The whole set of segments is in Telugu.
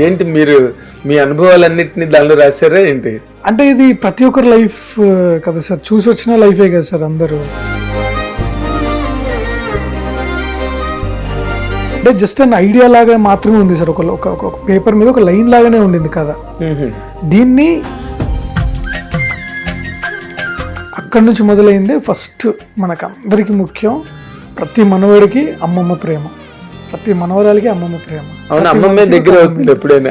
ఏంటి మీరు మీ అనుభవాలన్నింటినీ దానిలో రాశారా ఏంటి? అంటే ఇది ప్రతి ఒక్కరి లైఫ్ కదా సార్, చూసి వచ్చిన లైఫే కదా సార్ అందరూ. అంటే జస్ట్ అన్ ఐడియా లాగా మాత్రమే ఉంది సార్, ఒక పేపర్ మీద ఒక లైన్ లాగానే ఉండింది కదా. దీన్ని అక్కడి నుంచి మొదలైంది. ఫస్ట్ మనకు అందరికి ముఖ్యం, ప్రతి మనవడికి అమ్మమ్మ ప్రేమ, ప్రతి మనవరాలకి అమ్మమ్మ ప్రేమ. అవును, అమ్మమ్మే దగ్గర అవుతుంది ఎప్పుడైనా.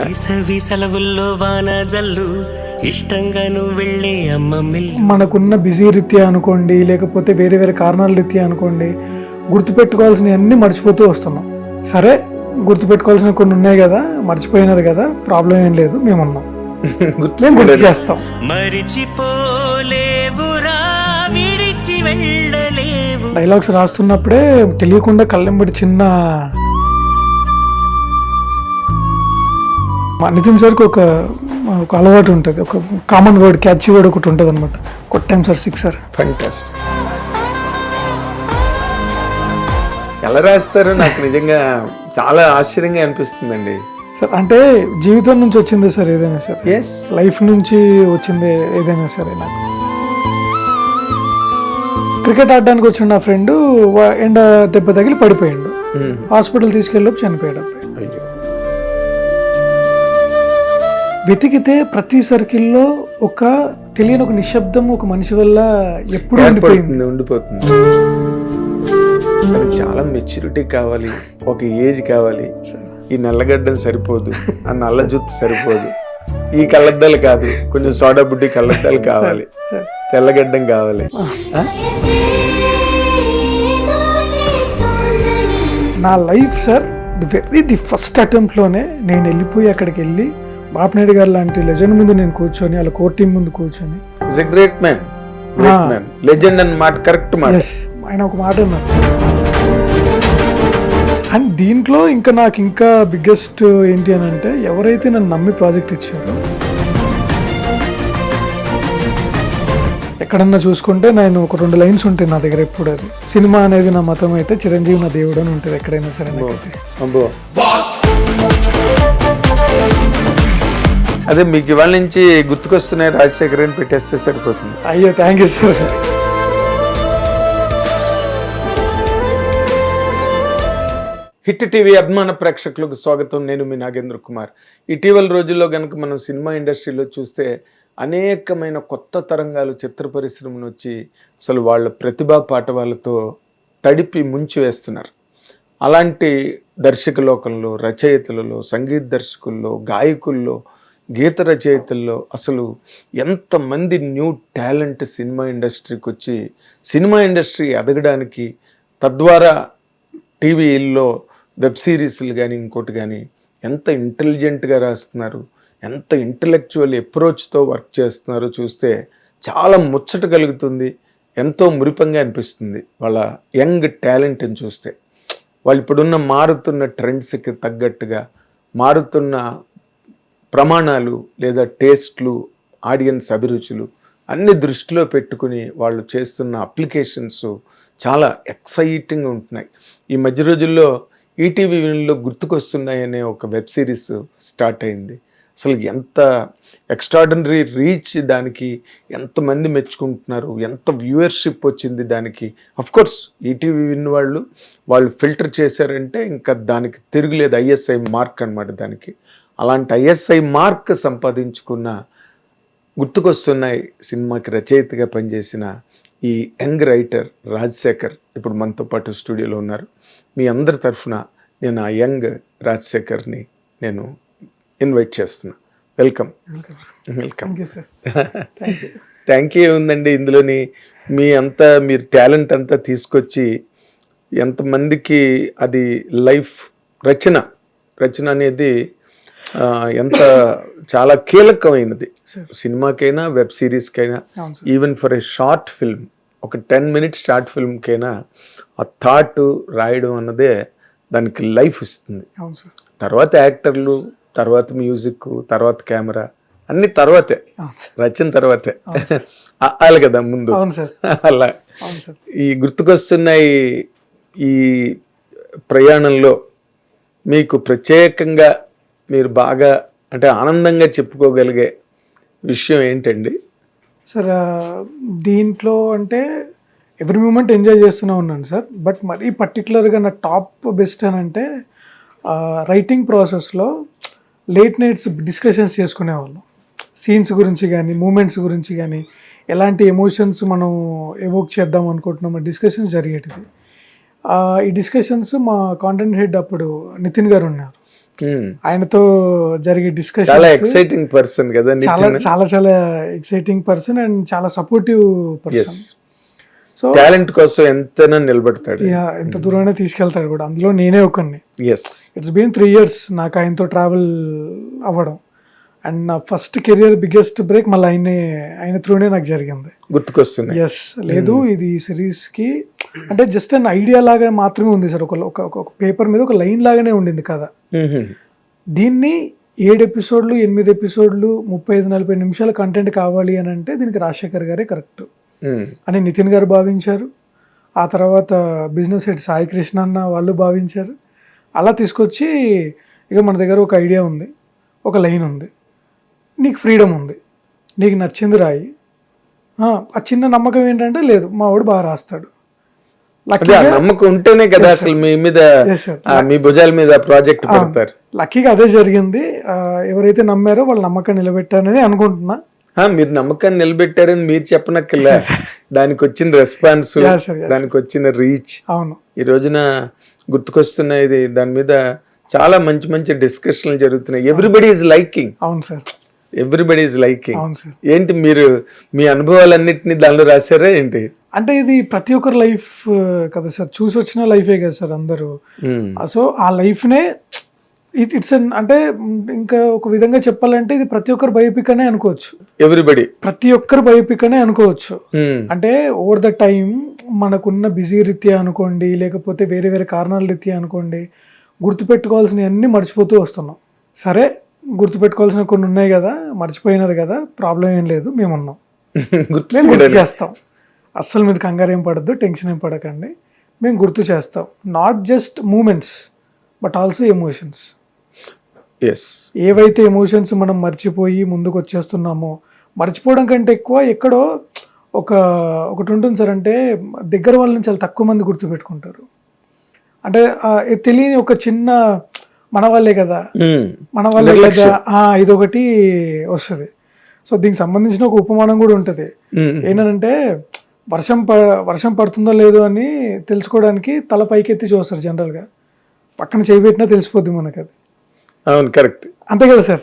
మనకున్న బిజీ రీత్యా అనుకోండి, లేకపోతే వేరే వేరే కారణాల రీత్యా అనుకోండి, గుర్తుపెట్టుకోవాల్సినవి అన్ని మర్చిపోతూ వస్తున్నాం. సరే, గుర్తుపెట్టుకోవాల్సిన కొన్ని ఉన్నాయి కదా, మర్చిపోయినారు కదా, ప్రాబ్లం ఏం లేదు, మేమున్నాం, గుర్తు చేస్తాం. డైలాగ్స్ రాస్తున్నప్పుడే తెలియకుండా కళ్ళెంబడి చిన్న నితిన్ సార్కి ఒక అలవాటు ఉంటుంది, ఒక కామన్ వర్డ్, క్యాచీ వర్డ్ ఒకటి ఉంటుంది అనమాట, కొట్టాం సార్ సిక్సర్. ఫంటాస్టిక్. ఎలా రాస్తారో నాకు నిజంగా చాలా ఆశ్చర్యంగా అనిపిస్తుందండి సార్. అంటే జీవితం నుంచి వచ్చింది సార్ ఏదైనా సార్, ఎస్, లైఫ్ నుంచి వచ్చింది ఏదైనా సరే. నాకు క్రికెట్ ఆడడానికి వచ్చిన నా ఫ్రెండ్ ఎండ దెబ్బ తగిలి పడిపోయాడు, హాస్పిటల్ తీసుకెళ్ళి చనిపోయాడు. వెతికితే ప్రతి సర్కిల్లో ఒక తెలియని ఒక నిశ్శబ్దం ఒక మనిషి వల్ల ఎప్పుడు ఉండిపోతుంది. చాలా మెచ్యూరిటీ కావాలి, ఒక ఏజ్ కావాలి. ఈ నల్లగడ్డం సరిపోదు, ఆ నల్ల జుత్తు సరిపోదు, ఈ కళ్ళద్దాలు కాదు, కొంచెం సోడా బుడ్డి కళ్ళద్దాలు కావాలి, తెల్లగడ్డం కావాలి. నా life sir the first attempt లోనే నేను వెళ్ళిపోయి అక్కడికి వెళ్ళి బాపినేడు గారు లాంటి లెజెండ్ ముందు నేను కూర్చొని, వాళ్ళ కోర్ టీం ముందు కూర్చొని, గ్రేట్ మ్యాన్, లెజెండ్ అన్నమాట, కరెక్ట్ మాట. ఆయన ఒక మాట అన్నారు. అండ్ దీంట్లో ఇంకా నాకు ఇంకా బిగ్గెస్ట్ ఏంటి అని అంటే, ఎవరైతే నన్ను నమ్మి ప్రాజెక్ట్ ఇచ్చారో, ఎక్కడన్నా చూసుకుంటే నేను ఒక 2 లైన్స్ ఉంటాయి నా దగ్గర ఎప్పుడు, అది సినిమా అనేది నా మతం అయితే చిరంజీవి నా దేవుడు అని ఉంటుంది ఎక్కడైనా సరే. అదే మీకు ఇవాళ నుంచి గుర్తుకొస్తున్నాయి రాజశేఖర్ అని పెట్టేస్తే సరిపోతుంది. అయ్యో, thank you sir. Hit TV అభిమాన ప్రేక్షకులకు స్వాగతం. నేను మీ నాగేంద్ర కుమార్. ఇటీవల రోజుల్లో కనుక మనం సినిమా ఇండస్ట్రీలో చూస్తే అనేకమైన కొత్త తరంగాలు చిత్ర పరిశ్రమను వచ్చి అసలు వాళ్ళ ప్రతిభా పాటవాళ్ళతో తడిపి ముంచి వేస్తున్నారు. అలాంటి దర్శక లోకంలో, రచయితలలో, సంగీత దర్శకుల్లో, గాయకుల్లో, గీత రచయితల్లో అసలు ఎంతమంది న్యూ టాలెంట్ సినిమా ఇండస్ట్రీకి వచ్చి సినిమా ఇండస్ట్రీ ఎదగడానికి, తద్వారా టీవీల్లో వెబ్ సిరీస్లు కానీ ఇంకోటి కానీ ఎంత ఇంటెలిజెంట్గా రాస్తున్నారు, ఎంత ఇంటలెక్చువల్ అప్రోచ్తో వర్క్ చేస్తున్నారో చూస్తే చాలా ముచ్చట కలుగుతుంది, ఎంతో మురిపంగా అనిపిస్తుంది. వాళ్ళ యంగ్ టాలెంట్ని చూస్తే వాళ్ళు ఇప్పుడున్న మారుతున్న ట్రెండ్స్కి తగ్గట్టుగా, మారుతున్న ప్రమాణాలు లేదా టేస్ట్లు, ఆడియన్స్ అభిరుచులు అన్ని దృష్టిలో పెట్టుకుని వాళ్ళు చేస్తున్న అప్లికేషన్స్ చాలా ఎక్సైటింగ్ ఉంటున్నాయి. ఈ మధ్య రోజుల్లో ఈటీవీ విన్లో గుర్తుకొస్తున్నాయనే ఒక వెబ్ సిరీస్ స్టార్ట్ అయింది. అసలు ఎంత ఎక్స్ట్రాడినరీ రీచ్ దానికి, ఎంతమంది మెచ్చుకుంటున్నారు, ఎంత వ్యూవర్షిప్ వచ్చింది దానికి. అఫ్కోర్స్ ఈటీవీ విన్ వాళ్ళు ఫిల్టర్ చేశారంటే ఇంకా దానికి తిరుగులేదు, ఐఎస్ఐ మార్క్ అనమాట దానికి. అలాంటి ఐఎస్ఐ మార్క్ సంపాదించుకున్న గుర్తుకొస్తున్నాయి సినిమాకి రచయితగా పనిచేసిన ఈ యంగ్ రైటర్ రాజశేఖర్ ఇప్పుడు మనతో పాటు స్టూడియోలో ఉన్నారు. మీ అందరి తరఫున నేను ఆ యంగ్ రాజశేఖర్ని నేను ఇన్వైట్ చేస్తున్నా. వెల్కమ్. Thank you. ఉందండి ఇందులోని మీరు టాలెంట్ అంతా తీసుకొచ్చి ఎంతమందికి అది లైఫ్ రచన అనేది ఎంత చాలా కీలకమైనది సినిమాకైనా, వెబ్ సిరీస్కైనా, even for a short film, ఒక 10 minutes షార్ట్ ఫిల్మ్కైనా ఆ థాట్ రాయడం అన్నదే దానికి లైఫ్ ఇస్తుంది. తర్వాత యాక్టర్లు, తర్వాత మ్యూజిక్, తర్వాత కెమెరా, అన్ని తర్వాతే, రచన తర్వాతే అలా కదా ముందు. అలా ఈ గుర్తుకొస్తున్నాయి ఈ ప్రయాణంలో మీకు ప్రత్యేకంగా మీరు బాగా అంటే ఆనందంగా చెప్పుకోగలిగే విషయం ఏంటండి? సార్ దీంట్లో అంటే ఎవ్రీ మూమెంట్ ఎంజాయ్ చేస్తూనే ఉన్నాను సార్. బట్ మరీ పర్టికులర్గా నా టాప్ బెస్ట్ అని అంటే రైటింగ్ ప్రాసెస్లో లేట్ నైట్స్ డిస్కషన్స్ చేసుకునేవాళ్ళం. సీన్స్ గురించి కానీ మూమెంట్స్ గురించి కానీ ఎలాంటి ఎమోషన్స్ మనం ఎవోక్ చేద్దాం అనుకుంటున్నాం డిస్కషన్స్ జరిగేటివి. ఈ డిస్కషన్స్ మా కాంటెంట్ హెడ్ అప్పుడు నితిన్ గారు ఉన్నారు. ఆయనతో జరిగే చాలా డిస్కషన్ ఎక్సైటింగ్ పర్సన్ కదా చాలా చాలా చాలా ఎక్సైటింగ్ పర్సన్ అండ్ చాలా సపోర్టివ్ పర్సన్. సో టాలెంట్ కోసం ఎంతైనా నిలబడతాడు. ఎంత దూరమైనా తీసుకెళ్తాడు కూడా. అందులో నేనే ఒకరిని. ఎస్, ఇట్స్ బీన్ 3 years నాకు ఆయనతో ట్రావెల్ అవ్వడం. అండ్ నా ఫస్ట్ కెరియర్ బిగ్గెస్ట్ బ్రేక్ మళ్ళీ ఆయన త్రూనే నాకు జరిగింది. గుర్తుకొస్తుంది. ఎస్, లేదు ఇది సిరీస్కి అంటే జస్ట్ అన్ ఐడియా లాగా మాత్రమే ఉంది సార్. ఒక పేపర్ మీద ఒక లైన్ లాగానే ఉండింది కదా. దీన్ని 7 episodes 8 episodes 35-40 నిమిషాల కంటెంట్ కావాలి అని అంటే దీనికి రాజశేఖర్ గారే కరెక్ట్ అని నితిన్ గారు భావించారు. ఆ తర్వాత బిజినెస్ హెడ్ సాయి కృష్ణ అన్న వాళ్ళు భావించారు. అలా తీసుకొచ్చి ఇక మన దగ్గర ఒక ఐడియా ఉంది, ఒక లైన్ ఉంది, నీకు ఫ్రీడమ్ ఉంది, నీకు నచ్చింది రాయి. ఆ చిన్న నమ్మకం ఏంటంటే లేదు మా వాడు బాగా రాస్తాడు. నమ్మకం ఉంటేనే కదా అసలు మీ మీద మీ భుజాల మీద ప్రాజెక్ట్ పెడతారు. లక్కీగా అదే జరిగింది. ఎవరైతే నమ్మారో వాళ్ళ నమ్మకం నిలబెట్టారని అనుకుంటున్నా. మీరు నమ్మకాన్ని నిలబెట్టారని మీరు చెప్పనక్కర్లే, దానికి వచ్చిన రెస్పాన్స్, దానికి వచ్చిన రీచ్. అవును, ఈ రోజున గుర్తుకొస్తున్న ఇది దాని మీద చాలా మంచి మంచి డిస్కషన్లు జరుగుతున్నాయి. Everybody is liking. అవును సార్, ఎవ్రీబడి ఈజ్ లైకింగ్. అవును సార్. ఏంటి మీరు మీ అనుభవాలన్నిటిని దానిలో రాశారా ఏంటి? అంటే ఇది ప్రతి ఒక్కరి లైఫ్ కదా సార్, చూసి వచ్చిన లైఫే కదా సార్ అందరూ. సో ఆ లైఫ్నే ఇట్స్ అంటే ఇంకా ఒక విధంగా చెప్పాలంటే ఇది ప్రతి ఒక్కరు బయోపిక్ అనే అనుకోవచ్చు. ఎవ్రీబడి ప్రతి ఒక్కరు బయోపిక్ అనే అనుకోవచ్చు. అంటే ఓవర్ ద టైం మనకున్న బిజీ రీత్యా అనుకోండి, లేకపోతే వేరే వేరే కారణాల రీత్యా అనుకోండి, గుర్తుపెట్టుకోవాల్సినవి అన్నీ మర్చిపోతూ వస్తున్నాం. సరే, గుర్తుపెట్టుకోవాల్సిన కొన్ని ఉన్నాయి కదా, మర్చిపోయినారు కదా, ప్రాబ్లం ఏం లేదు, మేము ఉన్నాం, మేము గుర్తు చేస్తాం. అస్సలు మీరు కంగారు ఏం పడద్దు, టెన్షన్ ఏం పడకండి, మేము గుర్తు చేస్తాం. Not just moments but also emotions. ఏవైతే ఎమోషన్స్ మనం మర్చిపోయి ముందుకు వచ్చేస్తున్నామో, మర్చిపోవడం కంటే ఎక్కువ ఎక్కడో ఒకటి ఉంటుంది సార్. అంటే దగ్గర వాళ్ళని చాలా తక్కువ మంది గుర్తుపెట్టుకుంటారు. అంటే తెలియని ఒక చిన్న మన వాళ్ళే కదా, మన వాళ్ళే కదా, ఇదొకటి వస్తుంది. సో దీనికి సంబంధించిన ఒక ఉపమానం కూడా ఉంటుంది. ఏంటంటే వర్షం పడుతుందో లేదో అని తెలుసుకోవడానికి తల పైకెత్తి చూస్తారు జనరల్గా. పక్కన చేయి పెట్టినా తెలిసిపోద్ది మనకు అది. అవును, కరెక్ట్, అంతే కదా సార్.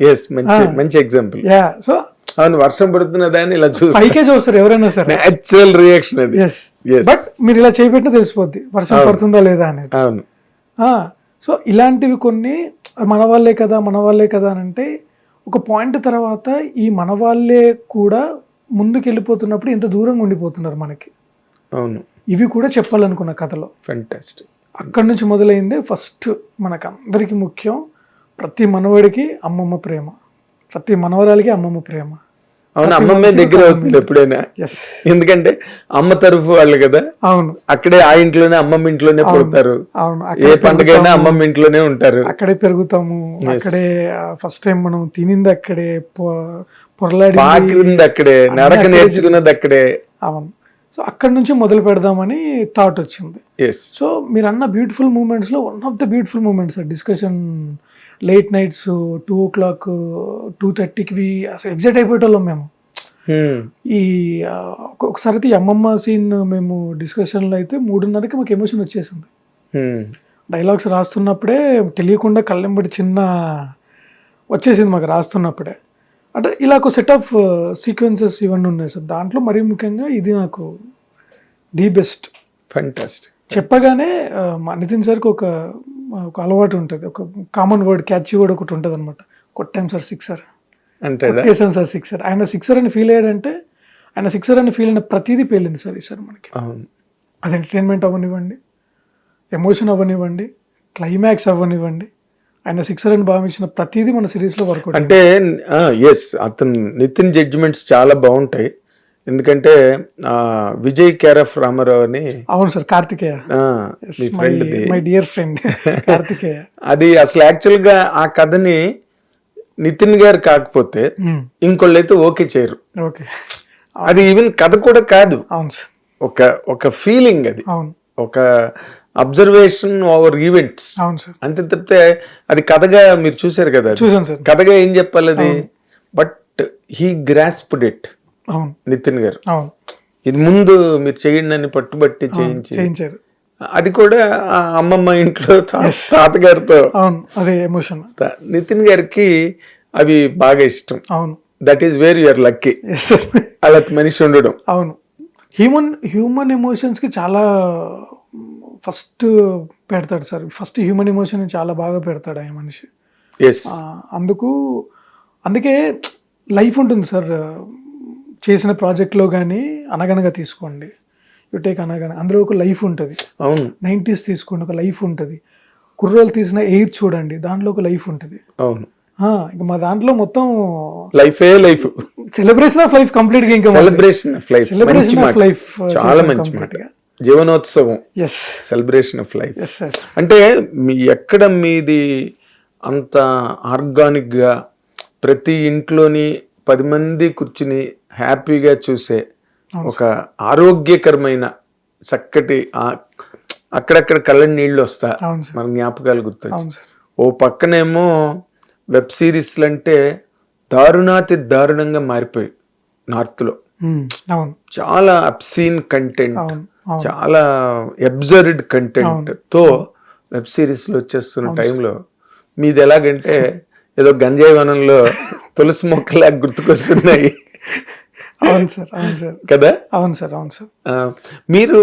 మంచి ఎగ్జాంపుల్. సో అవును, వర్షం పడుతున్నదా అని ఇలా పైకే చూస్తారు ఎవరైనా సరే, నేచురల్ రియాక్షన్ అది. బట్ మీరు ఇలా చేయి పెట్టినా తెలిసిపోద్ది వర్షం పడుతుందా లేదా అనేది. అవును. సో ఇలాంటివి కొన్ని మన వాళ్ళే కదా అని అంటే ఒక పాయింట్ తర్వాత ఈ మన వాళ్ళే కూడా ముందుకు వెళ్ళిపోతున్నప్పుడు ఎంత దూరంగా ఉండిపోతున్నారు మనకి. అవును, ఇవి కూడా చెప్పాలనుకున్న కథలో. ఫెంటాస్టిక్. అక్కడి నుంచి మొదలైంది. ఫస్ట్ మనకు అందరికి ముఖ్యం, ప్రతి మనవడికి అమ్మమ్మ ప్రేమ, ప్రతి మనవరాలకి అమ్మమ్మ ప్రేమ. అవును, అమ్మమ్మే దగ్గర అవుతుంది ఎప్పుడైనా. ఎందుకంటే అమ్మ తరఫు వాళ్ళు కదా. అవును, అక్కడే ఆ ఇంట్లోనే అమ్మమ్మ ఇంట్లోనే పుడతారు. అవును, ఏ పండుగైనా అమ్మమ్మ ఇంట్లోనే ఉంటారు, అక్కడే పెరుగుతాము, అక్కడే ఫస్ట్ టైం మనం తినింది అక్కడే, పొరలాడింది అక్కడే, నడక నేర్చుకున్నది అక్కడే. అవును. సో అక్కడి నుంచి మొదలు పెడదామని థాట్ వచ్చింది. సో మీరు అన్న బ్యూటిఫుల్ మూమెంట్స్లో one of the beautiful moments discussion. Late nights 2 o'clock 2:30కి అసలు ఎగ్జైట్ అయిపోయేటోళ్ళం మేము. ఈ ఒకసారి అయితే అమ్మమ్మ సీన్ మేము డిస్కషన్లో అయితే 3:30కి మాకు ఎమోషన్ వచ్చేసింది. డైలాగ్స్ రాస్తున్నప్పుడే తెలియకుండా కళ్ళెంబడి చిన్న వచ్చేసింది మాకు రాస్తున్నప్పుడే. అంటే ఇలా ఒక సెట్ ఆఫ్ సీక్వెన్సెస్ ఇవన్నీ ఉన్నాయి సార్. దాంట్లో మరీ ముఖ్యంగా ఇది నాకు ది బెస్ట్. ఫెంటాస్టిక్. చెప్పగానే మా నితిన్ సార్కి ఒక అలవాటు ఉంటుంది, ఒక కామన్ వర్డ్, క్యాచీ వర్డ్ ఒకటి ఉంటుంది అనమాట. కొట్టాం సార్ సిక్సర్ అంటే, కొట్టేసాను సార్ సిక్సర్. ఆయన సిక్సర్ అని ఫీల్ అయ్యాడంటే, ఆయన సిక్సర్ అని ఫీల్ అయిన ప్రతిదీ పేలింది సార్ ఈసారి మనకి. అది ఎంటర్టైన్మెంట్ అవ్వనివ్వండి, ఎమోషన్ అవ్వనివ్వండి, క్లైమాక్స్ అవ్వనివ్వండి, ఆయన సిక్సర్ అని భావించిన ప్రతిదీ మన సిరీస్లో వర్క్. అంటే అతను నితిన్ జడ్జిమెంట్స్ చాలా బాగుంటాయి. ఎందుకంటే విజయ్ కేరఫ్ రామారావు అని. అవును sir, Karthikeya, my dear friend Karthikeya. అది అసలు యాక్చువల్ గా ఆ కథని నితిన్ గారు కాకపోతే ఇంకోళ్ళు అయితే ఓకే చేయరు. ఓకే, అది ఈవెన్ కథ కూడా కాదు, అవును సార్, ఒక ఒక ఫీలింగ్, అది అవును, ఒక అబ్జర్వేషన్ ఓవర్ ఈవెంట్స్ అవును సార్, అంతే తప్పితే అది కథగా మీరు చూసారు కదా, చూసాను సార్, కథగా ఏం చెప్పాలి అది. బట్ హీ గ్రాస్ప్డ్ ఇట్ అవును, నితిన్ గారు. అవును, ఇది ముందు మీరు చేయండి అని పట్టుబట్టి చేయించారు. అది కూడా ఆ అమ్మమ్మ ఇంట్లో తాతగారితో. అవును, అదే ఎమోషన్. నితిన్ గారికి అవి బాగా ఇష్టం. అవును, that is where you're lucky అలాంటి మనిషి ఉండడం. అవును, హ్యూమన్ ఎమోషన్స్ కి చాలా ఫస్ట్ పెడతాడు సార్. ఫస్ట్ హ్యూమన్ ఎమోషన్ చాలా బాగా పెడతాడు ఆయన మనిషి. ఎస్, అందుకే లైఫ్ ఉంటుంది సార్. చేసిన ప్రాజెక్ట్లో కానీ అనగనగా తీసుకోండి, టేక్ అనగానే అందులో ఒక లైఫ్ ఉంటుంది. అవును, 90s తీసుకోండి, ఒక లైఫ్ ఉంటుంది. కుర్రోలు తీసిన ఎయిర్ చూడండి, దాంట్లో ఒక లైఫ్ ఉంటుంది. అవును, ఇంకా మా దాంట్లో మొత్తం life celebration of life complete గా, ఇంకా celebration of life, celebration of life చాలా మంచి మాట. జీవనోత్సవం, yes, celebration of life. Yes sir. అంటే ఎక్కడ మీది అంత ఆర్గానిక్ గా ప్రతి ఇంట్లోని 10 మంది కూర్చుని హ్యాపీగా చూసే ఒక ఆరోగ్యకరమైన చక్కటి అక్కడక్కడ కళ్ళని నీళ్ళు వస్తా మన జ్ఞాపకాలు గుర్తొచ్చి. ఓ పక్కనేమో వెబ్ సిరీస్లు అంటే దారుణాతి దారుణంగా మారిపోయి నార్త్ లో చాలా అబ్సీన్ కంటెంట్, చాలా అబ్సర్డ్ కంటెంట్ తో వెబ్ సిరీస్లు వచ్చేస్తున్న టైంలో మీది ఎలాగంటే ఏదో గంజాయి వనంలో తులసి మొక్కలాగా గుర్తుకొస్తున్నాయి. అవును సార్, అవును సార్, కదా. అవును సార్, అవును సార్. మీరు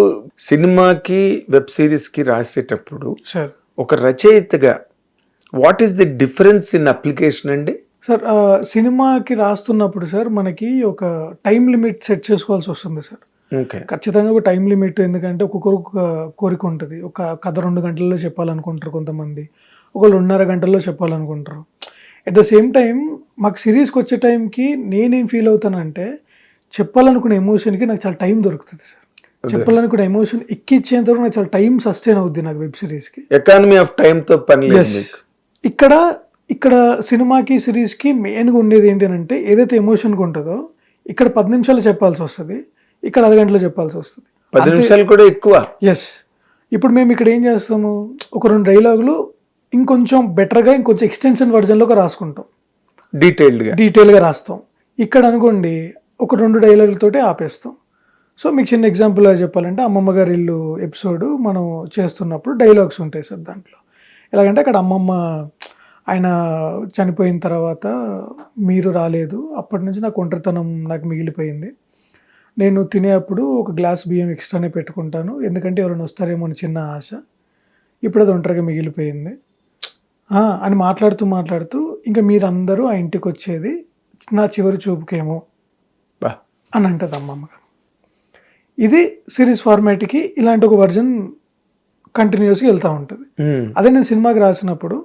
సినిమాకి వెబ్ సిరీస్ కి రాసేటప్పుడు సార్ ఒక రచయితగా what is the difference in application అండి? సార్ సినిమాకి రాస్తున్నప్పుడు సార్ మనకి ఒక టైం లిమిట్ సెట్ చేసుకోవాల్సి వస్తుంది సార్. ఖచ్చితంగా ఒక టైం లిమిట్, ఎందుకంటే ఒక్కొక్కరు ఒక కోరిక ఉంటుంది. ఒక కథ 2 గంటల్లో చెప్పాలనుకుంటారు కొంతమంది, ఒకళ్ళు 2.5 గంటల్లో చెప్పాలనుకుంటారు. ఎట్ ద సేమ్ టైం మాకు సిరీస్కి వచ్చే టైంకి నేనేం ఫీల్ అవుతానంటే, చెప్పాలనుకునే ఎమోషన్కి నాకు చాలా టైం దొరుకుతుంది సార్. చెప్పాలనుకునే ఎమోషన్ ఎక్కిచ్చేంత వరకు నాకు చాలా టైం సస్టైన్ అవుద్ది నాకు వెబ్ సిరీస్కి. ఎకానమీ ఆఫ్ టైంతో పని లేదు. ఇక్కడ సినిమాకి సిరీస్కి మెయిన్గా ఉండేది ఏంటి అంటే, ఏదైతే ఎమోషన్గా ఉంటుందో ఇక్కడ 10 నిమిషాలు చెప్పాల్సి వస్తుంది, ఇక్కడ 10 గంటలు చెప్పాల్సి వస్తుంది. 10 నిమిషాలు కూడా ఎక్కువ. ఎస్. ఇప్పుడు మేము ఇక్కడ ఏం చేస్తాము, ఒక 2 డైలాగులు ఇంకొంచెం బెటర్గా ఇంకొంచెం ఎక్స్టెన్షన్ వర్జన్లో రాసుకుంటాం, డీటెయిల్గా రాస్తాం. ఇక్కడ అనుకోండి ఒక 2 డైలాగులతోటే ఆపేస్తాం. సో మీకు చిన్న ఎగ్జాంపుల్ చెప్పాలంటే, అమ్మమ్మ గారి ఇల్లు ఎపిసోడ్ మనం చేస్తున్నప్పుడు డైలాగ్స్ ఉంటాయి సార్ దాంట్లో. ఎలాగంటే అక్కడ అమ్మమ్మ ఆయన చనిపోయిన తర్వాత మీరు రాలేదు, అప్పటి నుంచి నాకు ఒంటరితనం నాకు మిగిలిపోయింది, నేను తినేటప్పుడు ఒక గ్లాస్ బియ్యం ఎక్స్ట్రానే పెట్టుకుంటాను ఎందుకంటే ఎవరైనా వస్తారేమో అని చిన్న ఆశ, ఇప్పుడు అది ఒంటరిగా మిగిలిపోయింది అని మాట్లాడుతూ ఇంకా మీరందరూ ఆ ఇంటికి వచ్చేది నా చివరి చూపుకేమో అని అంటది అమ్మమ్మ. ఇది సిరీస్ ఫార్మాట్కి ఇలాంటి ఒక వర్జన్ కంటిన్యూస్గా వెళ్తూ ఉంటుంది. అదే నేను సినిమాకి రాసినప్పుడు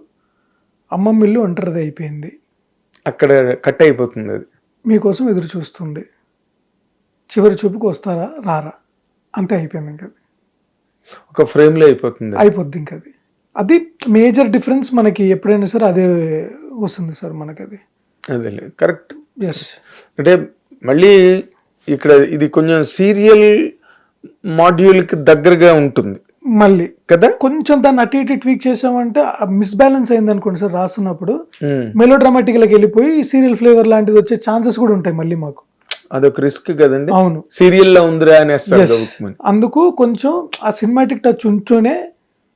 అమ్మమ్మ ఇల్లు ఒంటరిది అయిపోయింది, అక్కడ కట్ అయిపోతుంది, అది మీకోసం ఎదురు చూస్తుంది, చివరి చూపుకు వస్తారా రారా అంతే అయిపోయింది. ఇంకా ఒక ఫ్రేమ్లో అయిపోద్ది ఇంకా అది మేజర్ డిఫరెన్స్ మనకి ఎప్పుడైనా సరే అదే వస్తుంది సార్ మనకి. అది అదే కరెక్ట్. ఎస్. అంటే మళ్ళీ ఇక్కడ ఇది కొంచెం సీరియల్ మాడ్యూల్కి దగ్గరగా ఉంటుంది మళ్ళీ కదా. కొంచెం దాన్ని అటు ఇటు ట్వీక్ చేసామంటే మిస్బ్యాలెన్స్ అయింది అనుకోండి సార్, రాస్తున్నప్పుడు మెలో డ్రామాటిక్లకి వెళ్ళిపోయి సీరియల్ ఫ్లేవర్ లాంటిది వచ్చే ఛాన్సెస్ కూడా ఉంటాయి మళ్ళీ మాకు. అదొక రిస్క్ కదండి. అవును, సీరియల్ లో ఉందిరా అని. అందుకు కొంచెం ఆ సినిమాటిక్ టచ్ ఉంటూనే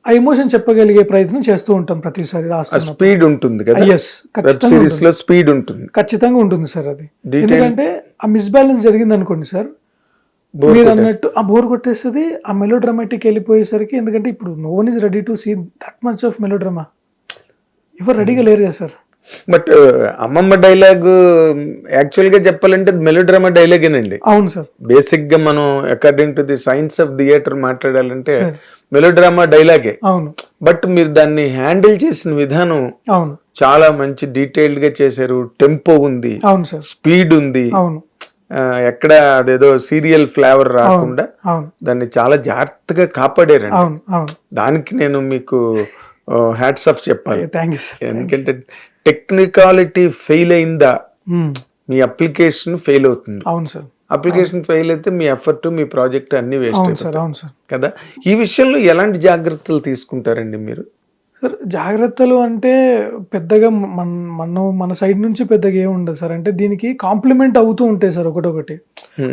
ఆ ఎమోషన్ చెప్పగలిగే ప్రయత్నం చేస్తూ ఉంటాం ప్రతిసారి రాస్తున్నప్పుడు. స్పీడ్ ఉంటుంది కదా. సిరీస్ లో స్పీడ్ ఉంటుంది, ఖచ్చితంగా ఉంటుంది సార్. అది ఎందుకంటే ఆ మిస్బ్యాలెన్స్ జరిగింది అనుకోండి సార్, మీరు అన్నట్టు ఆ బోర్ కొట్టేస్తుంది, ఆ మెలో డ్రామాటిక్ వెళ్ళిపోయేసరికి. ఎందుకంటే ఇప్పుడు no one is ready to see that much of melodrama, ఎవరు రెడీగా లేరు కదా సార్. బట్ అమ్మమ్మ డైలాగ్ యాక్చువల్ గా చెప్పాలంటే మెలో డ్రామా డైలాగేనండి. అవును సార్. బేసిక్ గా మనం according to the science of theatre మాట్లాడాలంటే మెలో డ్రామా డైలాగే. అవును. బట్ మీరు దాన్ని హ్యాండిల్ చేసిన విధానం అవును చాలా మంచి డీటెయిల్డ్ గా చేశారు. టెంపో ఉంది, అవును సార్, స్పీడ్ ఉంది. అవును. ఎక్కడ అదేదో సీరియల్ ఫ్లేవర్ రాకుండా దాన్ని చాలా జాగ్రత్తగా కాపాడారండి. దానికి నేను మీకు హ్యాట్స్ ఆఫ్ చెప్పాలి. Thank you sir. ఎందుకంటే టెక్నికాలిటీ ఫెయిల్ అయిందా, మ్మ్. మీ అప్లికేషన్ ఫెయిల్ అవుతుంది. అవును సార్. అప్లికేషన్ ఫెయిల్ అయితే మీ ఎఫర్ట్, మీ ప్రాజెక్ట్ అన్ని వేస్ట్ అవును సార్. అయిపోతాయి అవును సార్. కదా. ఈ విషయంలో ఎలాంటి జాగ్రత్తలు తీసుకుంటారండి మీరు? సార్ జాగ్రత్తలు అంటే పెద్దగా మన సైడ్ నుంచి పెద్దగా ఏమి ఉండదు సార్. అంటే దీనికి కాంప్లిమెంట్ అవుతూ ఉంటాయి సార్ ఒకటొకటి.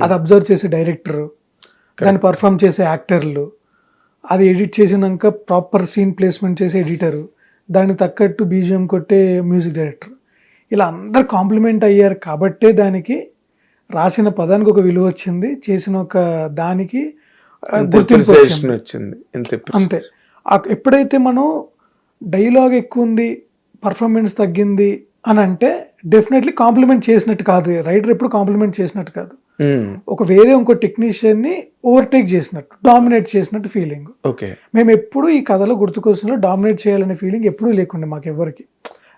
అది అబ్జర్వ్ చేసే డైరెక్టర్, దాన్ని పర్ఫామ్ చేసే యాక్టర్లు, అది ఎడిట్ చేసినాక ప్రాపర్ సీన్ ప్లేస్మెంట్ చేసే ఎడిటరు, దానికి తగ్గట్టు బీజిఎం కొట్టే మ్యూజిక్ డైరెక్టర్, ఇలా అందరు కాంప్లిమెంట్ అయ్యారు కాబట్టే దానికి రాసిన పదానికి ఒక విలువ వచ్చింది, చేసిన ఒక దానికి గుర్తింపు వచ్చింది. వచ్చింది అంతే. ఎప్పుడైతే మనం డైలాగ్ ఎక్కువ ఉంది, పర్ఫార్మెన్స్ తగ్గింది అని అంటే డెఫినెట్లీ కాంప్లిమెంట్ చేసినట్టు కాదు, రైటర్ ఎప్పుడు కాంప్లిమెంట్ చేసినట్టు కాదు, ఒక వేరే ఇంకో టెక్నీషియన్ ని ఓవర్టేక్ చేసినట్టు, డామినేట్ చేసినట్టు ఫీలింగ్. ఓకే. మేము ఎప్పుడు ఈ కథలో గుర్తుకొస్తున్నా డామినేట్ చేయాలనే ఫీలింగ్ ఎప్పుడూ లేకుండే మాకు ఎవరికి,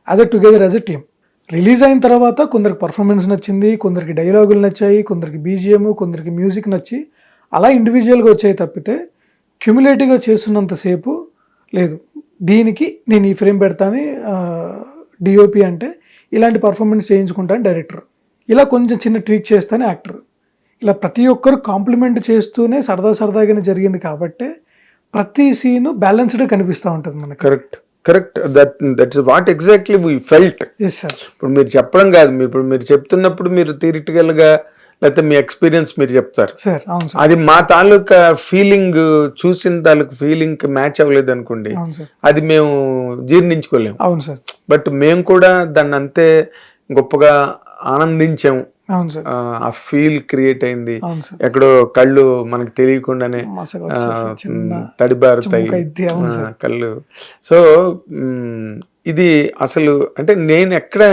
as a together as a team. Release అయిన తర్వాత కొందరికి పర్ఫార్మెన్స్ నచ్చింది, కొందరికి డైలాగులు నచ్చాయి, కొందరికి బీజిఎం, కొందరికి మ్యూజిక్ నచ్చి అలా ఇండివిజువల్గా వచ్చాయి తప్పితే క్యుములేటివ్గా చేస్తున్నంతసేపు లేదు. దీనికి నేను ఈ ఫ్రేమ్ పెడతాను డిఓపి అంటే ఇలాంటి పర్ఫార్మెన్స్ చేయించుకుంటాను డైరెక్టర్, ఇలా కొంచెం చిన్న ట్వీక్ చేస్తాను యాక్టర్, ఇలా ప్రతి ఒక్కరు కాంప్లిమెంట్ చేస్తూనే సరదాగానే జరిగింది కాబట్టి ప్రతి సీను బ్యాలెన్స్డ్గా కనిపిస్తూ ఉంటుంది మనకు. Correct. That's what exactly we felt. Yes sir. ఇప్పుడు మీరు చెప్పడం కాదు, ఇప్పుడు మీరు చెప్తున్నప్పుడు మీరు థియరిటికల్ గా లేకపోతే మీ ఎక్స్పీరియన్స్ మీరు చెప్తారు సార్. అవును సార్. అది మా తాలూకా ఫీలింగ్, చూసిన తాలూకు ఫీలింగ్ మ్యాచ్ అవ్వలేదు అనుకోండి, అది మేము జీర్ణించుకోలేము. అవును సార్. బట్ మేము కూడా దాన్ని అంతే గొప్పగా ఆనందించాము. అవును సార్. ఆ ఫీల్ క్రియేట్ అయింది, అవును సార్. ఎక్కడో కళ్ళు మనకు తెలియకుండానే తడిబారుతాయి కళ్ళు. సో ఇది అసలు అంటే నేను ఎక్కడ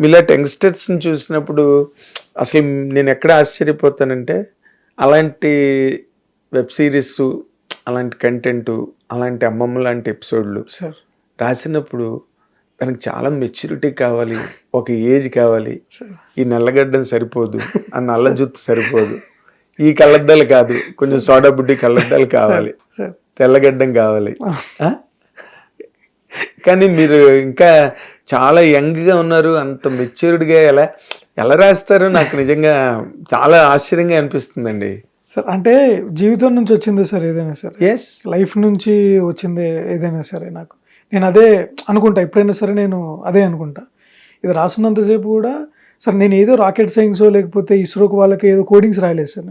మీలాంటి యంగ్స్టర్స్ ని చూసినప్పుడు అసలు నేను ఎక్కడ ఆశ్చర్యపోతానంటే, అలాంటి వెబ్ సిరీస్, అలాంటి కంటెంట్, అలాంటి అమ్మమ్మ లాంటి ఎపిసోడ్లు రాసినప్పుడు దానికి చాలా మెచ్యూరిటీ కావాలి, ఒక ఏజ్ కావాలి. ఈ నల్లగడ్డం సరిపోదు, ఆ నల్ల జుత్తు సరిపోదు, ఈ కళ్ళద్దాలు కాదు, కొంచెం సోడా బుడ్డి కళ్ళద్దాలు కావాలి, తెల్లగడ్డం కావాలి. కానీ మీరు ఇంకా చాలా యంగ్గా ఉన్నారు, అంత మెచ్యూర్డ్గా ఎలా రాస్తారో నాకు నిజంగా చాలా ఆశ్చర్యంగా అనిపిస్తుందండి సార్. అంటే జీవితం నుంచి వచ్చింది సార్ ఏదైనా సరే, ఎస్, లైఫ్ నుంచి వచ్చింది ఏదైనా సరే. నేను అదే అనుకుంటా, ఎప్పుడైనా సరే నేను అదే అనుకుంటా. ఇది రాస్తున్నంతసేపు కూడా సార్ నేను ఏదో రాకెట్ సైన్సో లేకపోతే ఇస్రోకి వాళ్ళకి ఏదో కోడింగ్స్ రాయలేదు సార్.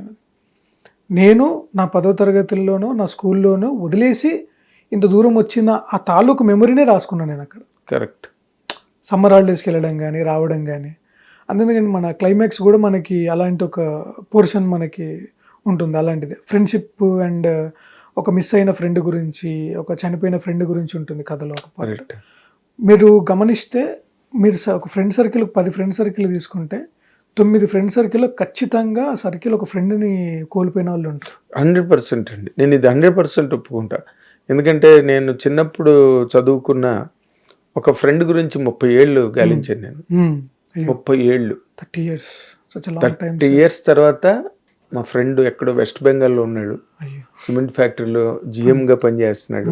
నేను నా 10వ తరగతిలోనో నా స్కూల్లోనో వదిలేసి ఇంత దూరం వచ్చిన ఆ తాలూకు మెమరీనే రాసుకున్నాను నేను అక్కడ. కరెక్ట్. సమ్మర్ హాలిడేస్కి వెళ్ళడం కానీ రావడం కానీ, అందుకని మన క్లైమాక్స్ కూడా మనకి అలాంటి ఒక పోర్షన్ మనకి ఉంటుంది. అలాంటిది ఫ్రెండ్షిప్ అండ్ ఒక మిస్ అయిన ఫ్రెండ్ గురించి, ఒక చనిపోయిన ఫ్రెండ్ గురించి ఉంటుంది కథలో. మీరు గమనిస్తే మీరు ఒక ఫ్రెండ్ సర్కిల్ 10 ఫ్రెండ్ సర్కిల్ తీసుకుంటే 9 ఫ్రెండ్ సర్కిల్లో ఖచ్చితంగా ఆ సర్కిల్ ఒక ఫ్రెండ్ని కోల్పోయిన వాళ్ళు ఉంటారు. 100% అండి, నేను ఇది 100% ఒప్పుకుంటా. ఎందుకంటే నేను చిన్నప్పుడు చదువుకున్న ఒక ఫ్రెండ్ గురించి 30 ఏళ్ళు గాలించాను నేను. 30 ఏళ్ళు, 30 ఇయర్స్ తర్వాత మా ఫ్రెండ్ ఎక్కడో వెస్ట్ బెంగాల్లో ఉన్నాడు, సిమెంట్ ఫ్యాక్టరీలో జిఎంగా పనిచేస్తున్నాడు.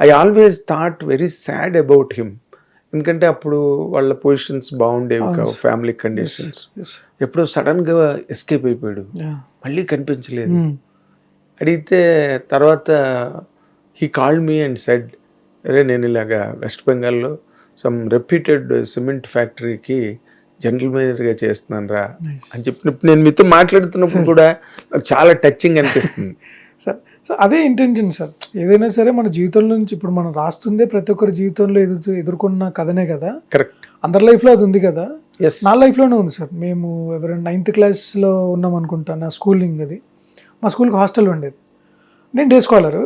I always thought very sad about him. ఎందుకంటే అప్పుడు వాళ్ళ పొజిషన్స్ బాగుండేవి కావు, ఫ్యామిలీ కండిషన్స్. ఎప్పుడో సడన్ గా ఎస్కేప్ అయిపోయాడు, మళ్ళీ కనిపించలేదు. అడిగితే తర్వాత he called me and said, అరే నేను ఇలాగా వెస్ట్ బెంగాల్లో సమ్ రెప్యూటెడ్ సిమెంట్ ఫ్యాక్టరీకి జనరల్ మేనేజర్గా చేస్తున్నాను రా అని చెప్పినప్పుడు నేను మీతో మాట్లాడుతున్నప్పుడు కూడా నాకు చాలా టచింగ్ అనిపిస్తుంది సార్. సో అదే ఇంటెన్షన్ సార్. ఏదైనా సరే మన జీవితం నుంచి ఇప్పుడు మనం రాస్తుందే ప్రతి ఒక్కరి జీవితంలో ఎదుర్కొన్న కథనే కదా. కరెక్ట్. అందరి లైఫ్లో అది ఉంది కదా. నా లైఫ్లోనే ఉంది సార్. మేము ఎవరైనా 9th క్లాస్లో ఉన్నాం అనుకుంటా, నా స్కూలింగ్ అది. మా స్కూల్కి హాస్టల్ ఉండేది, నేను డే స్కాలరు.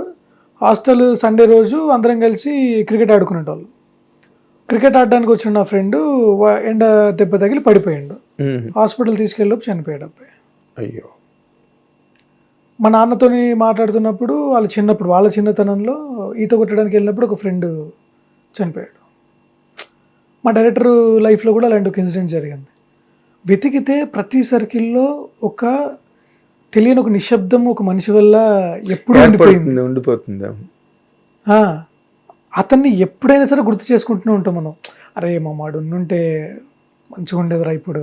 హాస్టల్ సండే రోజు అందరం కలిసి క్రికెట్ ఆడుకునేటోళ్ళు. క్రికెట్ ఆడడానికి వచ్చిన నా ఫ్రెండ్ ఎండ దెబ్బ తగిలి పడిపోయాడు, హాస్పిటల్ తీసుకెళ్ళి చనిపోయాడు అబ్బాయి. అయ్యో. మా నాన్నతో మాట్లాడుతున్నప్పుడు వాళ్ళ చిన్నతనంలో ఈత కొట్టడానికి వెళ్ళినప్పుడు ఒక ఫ్రెండ్ చనిపోయాడు. మా డైరెక్టర్ లైఫ్లో కూడా అలాంటి ఒక ఇన్సిడెంట్ జరిగింది. వెతికితే ప్రతి సర్కిల్లో ఒక తెలియని ఒక నిశ్శబ్దం ఒక మనిషి వల్ల ఎప్పుడు ఉండిపోతుంది. అతన్ని ఎప్పుడైనా సరే గుర్తు చేసుకుంటూనే ఉంటాం మనం. అరే మా వాడు ఉండుంటే మంచిగా ఉండేదిరా ఇప్పుడు,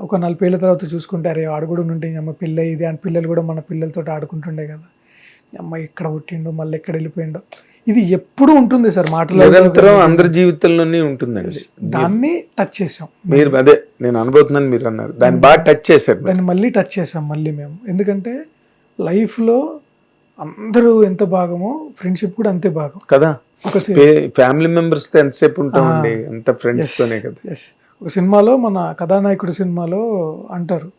ఒక 40 ఏళ్ళ తర్వాత చూసుకుంటే అరే వాడు కూడా ఉంటే అమ్మ పిల్ల ఇది అని పిల్లలు కూడా మన పిల్లలతో ఆడుకుంటుండే కదా, అమ్మ ఎక్కడ పుట్టిండో మళ్ళీ ఎక్కడ వెళ్ళిపోయిండో, ఇది ఎప్పుడు ఉంటుంది సార్ మాటలు నిరంతరం అందరి జీవితంలోనే ఉంటుందండి. దాన్ని టచ్ చేసాం మీరు అదే నేను అనుభూతున్నాను మీరు అన్నారు, దాన్ని బాగా టచ్ చేశారు. దాన్ని మళ్ళీ టచ్ చేసాం మళ్ళీ మేము, ఎందుకంటే లైఫ్లో అందరూ ఎంత భాగమో ఫ్రెండ్షిప్ కూడా అంతే భాగం కదా. ఒక ఫ్యామిలీ మెంబర్స్ తో ఎంతసేపు ఉంటామండి, అంత ఫ్రెండ్స్ తోనే కదా. ఒక సినిమాలో మన కథానాయకుడు సినిమాలో అంటారు,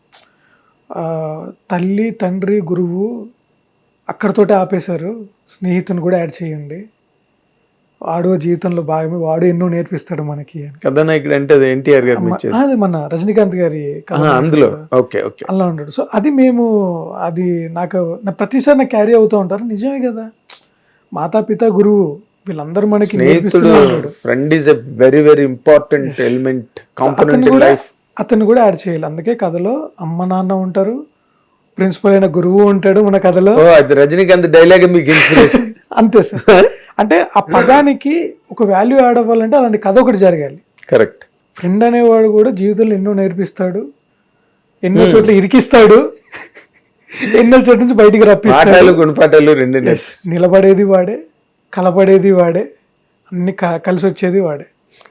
తల్లి తండ్రి గురువు అక్కడతోటే ఆపేశారు, స్నేహితుని కూడా యాడ్ చేయండి, వాడు జీవితంలో భాగమే, వాడు ఎన్నో నేర్పిస్తాడు మనకి. కథానాయకుడు అంటే అది ఎన్టీఆర్ గారు, అది మన రజనీకాంత్ గారి అందులో అలా ఉంటాడు. సో అది మేము అది నాకు ప్రతిసారి నాకు క్యారీ అవుతూ ఉంటారు. నిజమే కదా, మాతాపిత గురువు వీళ్ళందరూ మనకి నేర్పిస్తున్నాడు. Friend is a very very important element component in life. అతన్ని కూడా యాడ్ చేయాలి. అందుకే కథలో అమ్మ నాన్న ఉంటారు, ప్రిన్సిపల్ అయిన గురువు ఉంటాడు మన కథలో. అది రజనీకాంత్ డైలాగ్ మీకు ఇన్స్పిరేషన్. అంతే సార్. అంటే ఆ పదానికి ఒక వాల్యూ యాడ్ అవ్వాలంటే అలాంటి కథ ఒకటి జరగాలి. కరెక్ట్. ఫ్రెండ్ అనేవాడు కూడా జీవితంలో ఎన్నో నేర్పిస్తాడు, ఎన్నో చోట్ల ఇరికిస్తాడు, ఎన్నో చోట్ల నుంచి బయటికి రప్పిస్తాడు. గుణపాఠాలు రెండు. నిలబడేది వాడే, కలపడేది వాడే, అన్ని కలిసి వచ్చేది వాడే.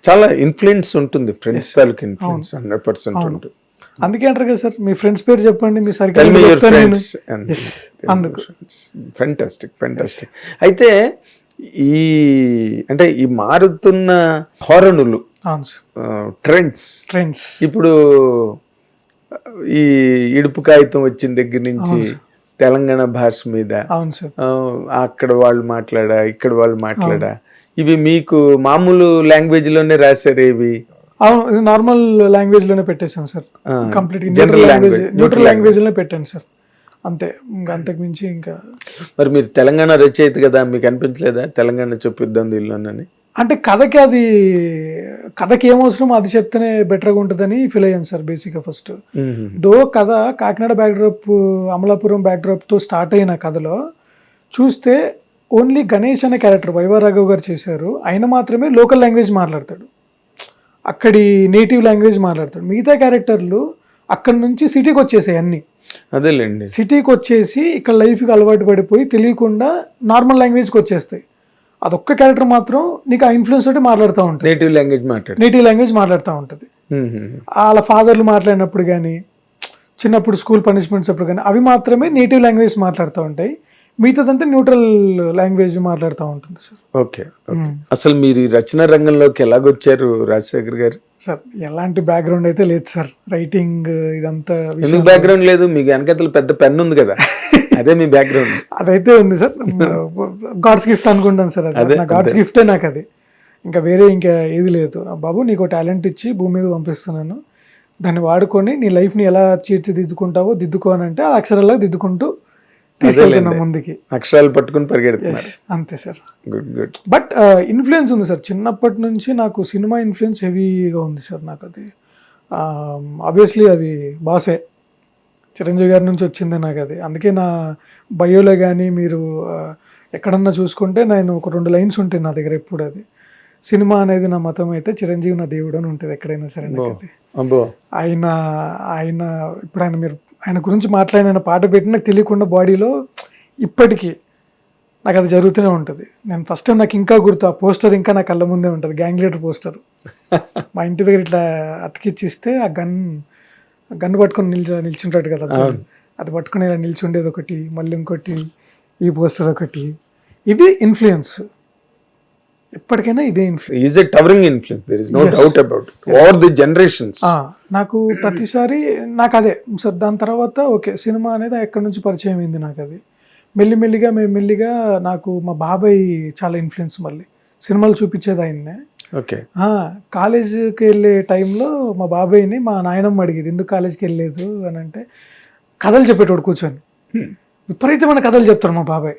చాలా ఇన్ఫ్లుయెన్స్ ఉంటుంది ఫ్రెండ్స్ తాలూకు ఇన్ఫ్లుయెన్స్ 100% ఉంటుంది. అందుకే అంటారు కదా సార్, మీ ఫ్రెండ్స్ పేరు చెప్పండి, మీ సర్కిల్. అందుకు ఫెంటాస్టిక్ ఫెంటాస్టిక్. అయితే ఈ అంటే ఈ మారుతున్న ధోరణులు, ట్రెండ్స్, ఇప్పుడు ఈ ఇడుపు కాగితం వచ్చిన దగ్గర నుంచి తెలంగాణ భాష మీద అక్కడ వాళ్ళు మాట్లాడా, ఇక్కడ వాళ్ళు మాట్లాడా, ఇవి మీకు మామూలు లాంగ్వేజ్ లోనే రాశారు ఇవి? అవును, నార్మల్ లాంగ్వేజ్ లోనే పెట్టేశాను సార్, కంప్లీట్ న్యూట్రల్ లాంగ్వేజ్ లోనే పెట్టాను సార్, అంతే. ఇంకా అంతకు మించి ఇంకా. మరి మీరు తెలంగాణ రచయిత కదా, మీకు అనిపించలేదా తెలంగాణ చూపిద్దాం దీనిలోనని? అంటే కథకి ఏమవసరం అది చెప్తేనే బెటర్గా ఉంటుందని ఫీల్ అయ్యాను సార్ బేసిక్గా. ఫస్ట్ దో కథ కాకినాడ బ్యాక్డ్రాప్, అమలాపురం బ్యాక్డ్రాప్తో స్టార్ట్ అయిన కథలో చూస్తే ఓన్లీ గణేష్ అనే క్యారెక్టర్ వైవా రాఘవ్ గారు చేశారు. ఆయన మాత్రమే లోకల్ లాంగ్వేజ్ మాట్లాడతాడు, అక్కడి నేటివ్ లాంగ్వేజ్ మాట్లాడతాడు. మిగతా క్యారెక్టర్లు అక్కడి నుంచి సిటీకి వచ్చేసాయి అన్ని. అదేలేండి, సిటీకి వచ్చేసి ఇక్కడ లైఫ్కి అలవాటు పడిపోయి తెలియకుండా నార్మల్ లాంగ్వేజ్కి వచ్చేస్తాయి. అదొక్క క్యారెక్టర్ మాత్రం నీకు ఆ ఇన్ఫ్లుయెన్స్ తోటి మాట్లాడుతూ ఉంటుంది, నేటివ్ లాంగ్వేజ్ మాట్లాడుతూ ఉంటుంది. వాళ్ళ ఫాదర్లు మాట్లాడినప్పుడు కానీ, చిన్నప్పుడు స్కూల్ పనిష్మెంట్స్ అప్పుడు కానీ, అవి మాత్రమే నేటివ్ లాంగ్వేజ్ మాట్లాడుతూ ఉంటాయి. మిగతాదంతా న్యూట్రల్ లాంగ్వేజ్ మాట్లాడుతూ ఉంటుంది సార్. ఓకే. అసలు మీరు ఈ రచన రంగంలోకి ఎలాగొచ్చారు రాజశేఖర్ గారు? సార్ ఎలాంటి బ్యాక్గ్రౌండ్ అయితే లేదు సార్, రైటింగ్ ఇదంతా. ఎందుకు బ్యాక్గ్రౌండ్ లేదు? మీకు వెనకతలు పెద్ద పెన్ ఉంది కదా, అదే మీ బ్యాక్గ్రౌండ్. అదైతే ఉంది సార్, గాడ్స్ గిఫ్ట్ అనుకుంటాను సార్, అది గాడ్స్ గిఫ్టే నాకు. అది ఇంకా వేరే ఇంకా ఏది లేదు. బాబు నీకు టాలెంట్ ఇచ్చి భూమి మీద పంపిస్తున్నాను, దాన్ని వాడుకొని నీ లైఫ్ని ఎలా తీర్చిదిద్దుకుంటావో దిద్దుకో అని అంటే, ఆ అక్షరాల్లో దిద్దుకుంటూ తీసుకెళ్తున్నా ముందుకి, అక్షరాలు పట్టుకుని పరిగెడుతున్నారు. అంతే సార్. గుడ్. బట్ ఇన్ఫ్లుయెన్స్ ఉంది సార్, చిన్నప్పటి నుంచి నాకు సినిమా ఇన్ఫ్లుయెన్స్ హెవీగా ఉంది సార్. నాకు అది ఆబ్వియస్లీ అది బాసే, చిరంజీవి గారి నుంచి వచ్చిందే నాకు అది. అందుకే నా బయోలో కానీ మీరు ఎక్కడన్నా చూసుకుంటే నేను ఒక 2 లైన్స్ ఉంటాయి నా దగ్గర ఎప్పుడు. అది సినిమా అనేది నా మతం అయితే చిరంజీవి నా దేవుడు అని ఉంటుంది ఎక్కడైనా సరే. ఆయన ఇప్పుడు మీరు ఆయన గురించి మాట్లాడిన పాట పెట్టి నాకు తెలియకుండా బాడీలో ఇప్పటికీ నాకు అది జరుగుతూనే ఉంటుంది. నేను ఫస్ట్ టైం నాకు ఇంకా గుర్తు, ఆ పోస్టర్ ఇంకా నా కళ్ళ ముందే ఉంటుంది, గ్యాంగ్ లీడర్ పోస్టర్. మా ఇంటి దగ్గర ఇట్లా అతికిచ్చిస్తే ఆ గన్ను పట్టుకొని నిల్చుంటాడు కదా, అది పట్టుకుని ఇలా నిల్చుండేది ఒకటి, మళ్ళీ ఇంకోటి ఈ పోస్టర్ ఒకటి. ఇది ఇన్ఫ్లుయెన్స్, ఎప్పటికైనా ఇదే ఇన్ఫ్లుయెన్స్. నాకు ప్రతిసారి నాకు అదే సార్. దాని తర్వాత ఓకే సినిమా అనేది ఎక్కడి నుంచి పరిచయం అయింది నాకు. అది మెల్లిగా నాకు మా బాబాయ్ చాలా ఇన్ఫ్లుయెన్స్. మళ్ళీ సినిమాలు చూపించేది ఆయన్నే. కాలేజీకి వెళ్ళే టైంలో మా బాబాయ్ని మా నాయనమ్మ అడిగేది ఎందుకు కాలేజీకి వెళ్ళలేదు అని అంటే, కథలు చెప్పేటోడు కూర్చొని విపరీతమైన కథలు చెప్తాడు మా బాబాయ్.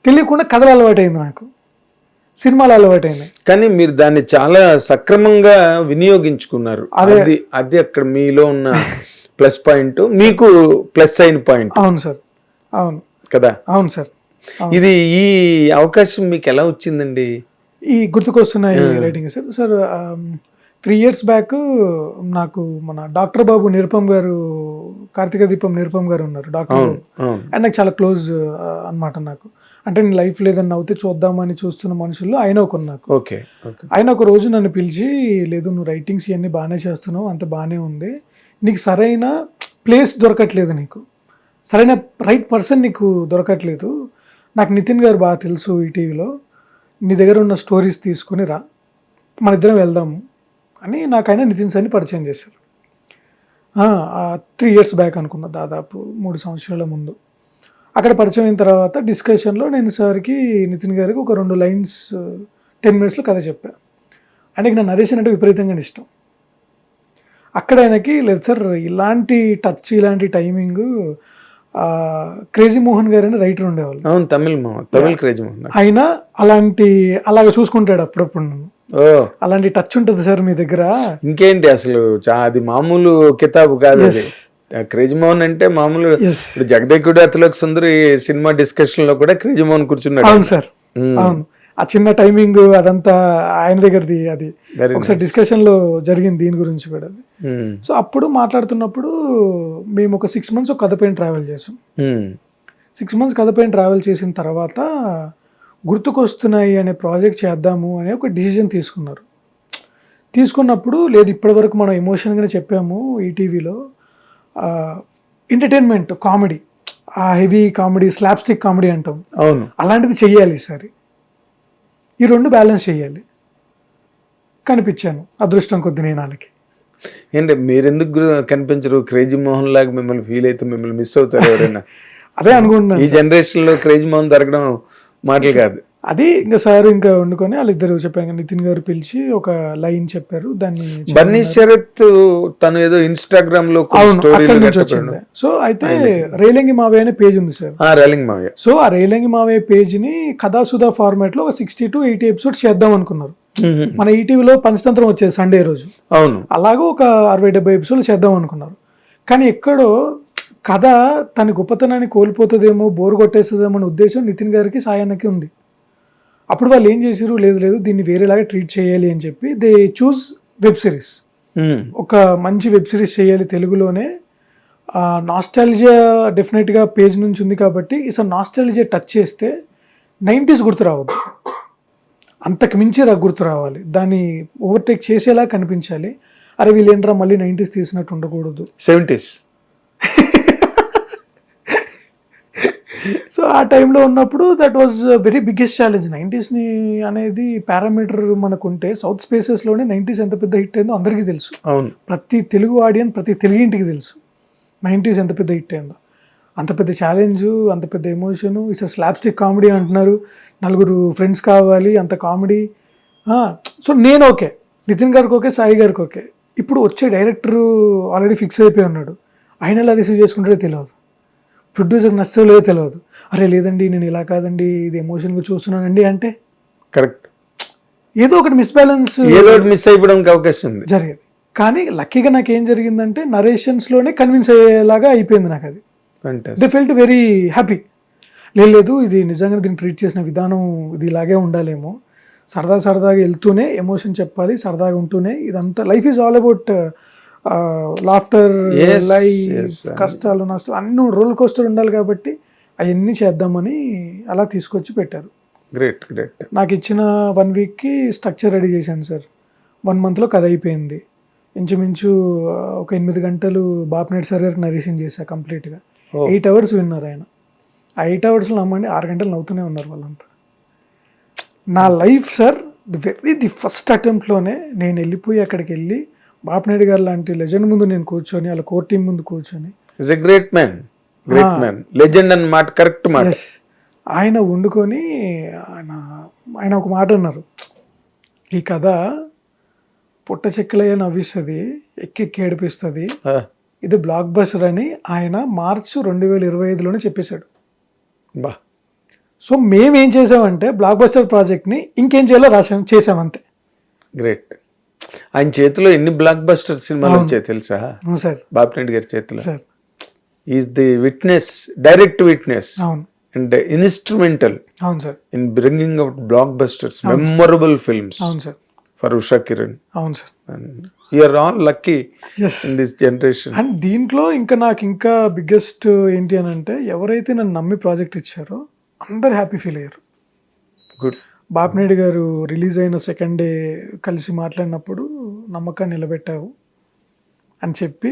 తెలియకుండా కథలు అలవాటైంది నాకు, సినిమాలు అలవాటైనాయి. కానీ మీరు దాన్ని చాలా సక్రమంగా వినియోగించుకున్నారు. అది అక్కడ మీలో ఉన్న ప్లస్ పాయింట్, మీకు ప్లస్ అయిన పాయింట్. అవును సార్, అవును కదా. అవును సార్. ఇది ఈ అవకాశం మీకు ఎలా వచ్చిందండి? ఈ గుర్తుకొస్తున్నాయి writing sir. Sir 3 years back నాకు మన డాక్టర్ బాబు నిరుపమ్ గారు, కార్తీక దీపం నిరుపమ్ గారు ఉన్నారు, డాక్టర్ బాబు. అండ్ నాకు చాలా క్లోజ్ అన్నమాట. నాకు అంటే నేను లైఫ్ లేదని అవుతే చూద్దామని చూస్తున్న మనుషుల్లో ఆయన ఒక నాకు. ఓకే. ఆయన ఒక రోజు నన్ను పిలిచి, లేదు నువ్వు రైటింగ్స్ ఇవన్నీ బాగానే చేస్తున్నావు, అంత బాగానే ఉంది, నీకు సరైన ప్లేస్ దొరకట్లేదు, నీకు సరైన రైట్ పర్సన్ నీకు దొరకట్లేదు, నాకు నితిన్ గారు బాగా తెలుసు ఈటీవీలో, నీ దగ్గర ఉన్న స్టోరీస్ తీసుకుని రా, మన ఇద్దరం వెళ్దాము అని నాకు ఆయన నితిన్ సార్ని పరిచయం చేశారు. 3 years బ్యాక్ అనుకున్నా, దాదాపు 3 సంవత్సరాల ముందు. అక్కడ పరిచయం అయిన తర్వాత డిస్కషన్లో నేను సార్కి, నితిన్ గారికి ఒక 2 lines 10 minutesలో కథ చెప్పాను. ఆయనకి నా నరేషన్ అంటే విపరీతంగా ఇష్టం. అక్కడ ఆయనకి లేదు సార్ ఇలాంటి టచ్, ఇలాంటి టైమింగ్, క్రేజీ మోహన్ గారు అని రైటర్ ఉండేవాళ్ళు. అవును, తమిళ్ క్రేజీ మోహన్. ఆయన అలాగ చూసుకుంటాడు అప్పుడప్పుడు నన్ను. అలాంటి టచ్ ఉంటుంది సార్ మీ దగ్గర. ఇంకేంటి అసలు, అది మామూలు కితాబు కాదు అది. క్రేజీ మోహన్ అంటే మామూలు. ఇప్పుడు జగదేకుడు అతలోకి సుందరి సినిమా డిస్కషన్ లో కూడా క్రేజీ మోహన్ కూర్చున్నాడు. అవును సార్, అవును. ఆ చిన్న టైమింగ్ అదంతా ఆయన దగ్గరది. అది ఒకసారి డిస్కషన్ లో జరిగింది దీని గురించి కూడా. అది సో అప్పుడు మాట్లాడుతున్నప్పుడు మేము ఒక 6 months ఒక కథ పైన ట్రావెల్ చేసాం. 6 months కథ పైన ట్రావెల్ చేసిన తర్వాత గుర్తుకొస్తున్నాయి అనే ప్రాజెక్ట్ చేద్దాము అనే ఒక డిసిజన్ తీసుకున్నారు. తీసుకున్నప్పుడు లేదు ఇప్పటి వరకు మనం ఎమోషన్గానే చెప్పాము ఈటీవీలో, ఎంటర్టైన్మెంట్ కామెడీ, ఆ హెవీ కామెడీ, స్లాప్స్టిక్ కామెడీ అంటాం, అవును, అలాంటిది చెయ్యాలి ఈసారి, ఈ 2 బ్యాలెన్స్ చేయాలి. కనిపించాను అదృష్టం కొద్ది నేను వాళ్ళకి. ఏంటి మీరెందుకు కనిపించరు? క్రేజీ మోహన్ లాగా మిమ్మల్ని ఫీల్ అయితే మిమ్మల్ని మిస్ అవుతారు ఎవరైనా. అదే అనుకుంటున్నాను, ఈ జనరేషన్ లో క్రేజీ మోహన్ దొరకడం మాటలు కాదు. అది ఇంకా సార్ ఇంకా వండుకొని వాళ్ళిద్దరు చెప్పాను. నితిన్ గారు పిలిచి ఒక లైన్ చెప్పారు, దాన్ని బన్నీ శరత్ తను ఏదో ఇన్స్టాగ్రామ్ లో వచ్చింది. సో అయితే రేలంగి మావయ్య అనే పేజ్ ఉంది సార్. రేలంగి మావయ్య. సో ఆ రేలంగి మావయ్య పేజ్ ని కథాసుధా ఫార్మాట్ లో ఒక 60 to 80 episodes చేద్దాం అనుకున్నారు. మన ఈటీవీలో పంచతంత్రం వచ్చేది సండే రోజు, అవును, అలాగే ఒక 60-70 episodes చేద్దాం అనుకున్నారు. కానీ ఎక్కడో కథ తన గొప్పతనాన్ని కోల్పోతుందేమో, బోర్ కొట్టేస్తుందేమో అనే ఉద్దేశం నితిన్ గారికి, సాయన్నకి ఉంది. అప్పుడు వాళ్ళు ఏం చేశారు, లేదు దీన్ని వేరేలాగా ట్రీట్ చేయాలి అని చెప్పి దే చూస్ వెబ్ సిరీస్. ఒక మంచి వెబ్ సిరీస్ చేయాలి తెలుగులోనే. నాస్టాలజియా డెఫినెట్గా పేజ్ నుంచి ఉంది కాబట్టి ఈసారి నాస్టాలజియా టచ్ చేస్తే 90s గుర్తు రావద్దు, అంతకు మించి గుర్తు రావాలి, దాన్ని ఓవర్టేక్ చేసేలా కనిపించాలి. అరే వీళ్ళేంట్రా మళ్ళీ 90s తీసినట్టు ఉండకూడదు, 70s. సో ఆ టైంలో ఉన్నప్పుడు that was very biggest challenge. 90sని అనేది పారామీటర్ మనకుంటే సౌత్ స్పేసెస్లోనే 90s ఎంత పెద్ద హిట్ అయిందో అందరికీ తెలుసు. అవును, ప్రతి తెలుగు ఆడియన్స్, ప్రతి తెలుగు ఇంటికి తెలుసు 90s ఎంత పెద్ద హిట్ అయిందో. అంత పెద్ద ఛాలెంజ్, అంత పెద్ద ఎమోషను, ఇట్స్ స్లాప్స్టిక్ కామెడీ అంటున్నారు, 4 ఫ్రెండ్స్ కావాలి, అంత కామెడీ. సో నేను ఓకే, నితిన్ గారికి ఓకే, సాయి గారికి ఓకే. ఇప్పుడు వచ్చే డైరెక్టర్ ఆల్రెడీ ఫిక్స్ అయిపోయి ఉన్నాడు, ఆయన ఎలా రిసీవ్ చేసుకుంటాడో తెలియదు, ప్రొడ్యూసర్ నచ్చలేదో తెలియదు. అరే లేదండి నేను ఇలా కాదండి, ఇది ఎమోషన్గా చూస్తున్నానండి అంటే కరెక్ట్, ఏదో ఒకటి మిస్బ్యాలెన్స్, ఏదో ఒకటి మిస్ అయిపోవడానికి అవకాశం ఉంది జరిగేది. కానీ లక్కీగా నాకు ఏం జరిగిందంటే నరేషన్స్లోనే కన్విన్స్ అయ్యేలాగా అయిపోయింది నాకు. అది దే ఫెల్ట్ వెరీ హ్యాపీ. లేదు ఇది నిజంగా దీన్ని ట్రీట్ చేసిన విధానం ఇది ఇలాగే ఉండాలేమో, సరదాగా వెళ్తూనే ఎమోషన్ చెప్పాలి, సరదాగా ఉంటూనే ఇదంతా. Life is all about laughter, life, కష్టాలు, నష్టాలు అన్నీ రోల్ కోస్టర్ ఉండాలి కాబట్టి అవన్నీ చేద్దామని అలా తీసుకొచ్చి పెట్టారు. గ్రేట్. నాకు ఇచ్చిన 1 weekకి స్ట్రక్చర్ రెడీ చేశాను సార్. 1 monthలో కథ అయిపోయింది. ఇంచుమించు ఒక 8 గంటలు బాపినేటి సార్ గారికి నరేషన్ చేశా కంప్లీట్గా. 8 hours విన్నారు ఆయన. ఆ 8 hours నమ్మండి 6 గంటలు నవ్వుతూనే ఉన్నారు వాళ్ళంతా. నా లైఫ్ సార్ ది ఫస్ట్ అటెంప్ట్లోనే నేను వెళ్ళిపోయి అక్కడికి వెళ్ళి బాపినేటి గారు లాంటి లెజెండ్ ముందు నేను కూర్చొని, వాళ్ళ కోర్ టీం ముందు కూర్చొని, గ్రేట్ మ్యాన్, లెజెండ్ అన్న మాట కరెక్ట్ మాట. ఆయన వండుకొని ఆయన ఒక మాట అన్నారు, ఈ కథ పుట్ట చెక్కలయ్య నవ్విస్తుంది, ఎక్కి ఏడిపిస్తుంది, ఇది బ్లాక్ బస్టర్ అని ఆయన March 2025లోనే చెప్పేశాడు. బా. సో మేమేం చేసామంటే బ్లాక్ బస్టర్ ప్రాజెక్ట్ని ఇంకేం చేయాలో చేసామంతే. గ్రేట్. ఆయన చేతిలో ఎన్ని బ్లాక్ బస్టర్ సినిమాలు వచ్చాయి తెలుసా సార్? బాపినేటి గారి చేతిలో sir is the witness, direct witness. అవును. అండ్ ఇన్స్ట్రుమెంటల్ అవును sir, in bringing out black busters, memorable films అవును సార్, ఫర్ ఉషా కిరణ్. అవును sir. And you are all lucky Yes. in this generation. And దీంట్లో ఇంకా నాకు ఇంకా బిగ్గెస్ట్ ఏంటి అని అంటే, ఎవరైతే నన్ను నమ్మి ప్రాజెక్ట్ ఇచ్చారో అందరు హ్యాపీ ఫీల్ అయ్యారు. Good. బాపినేడు గారు రిలీజ్ అయిన సెకండ్ డే కలిసి మాట్లాడినప్పుడు నమ్మకాన్ని నిలబెట్టావు అని చెప్పి,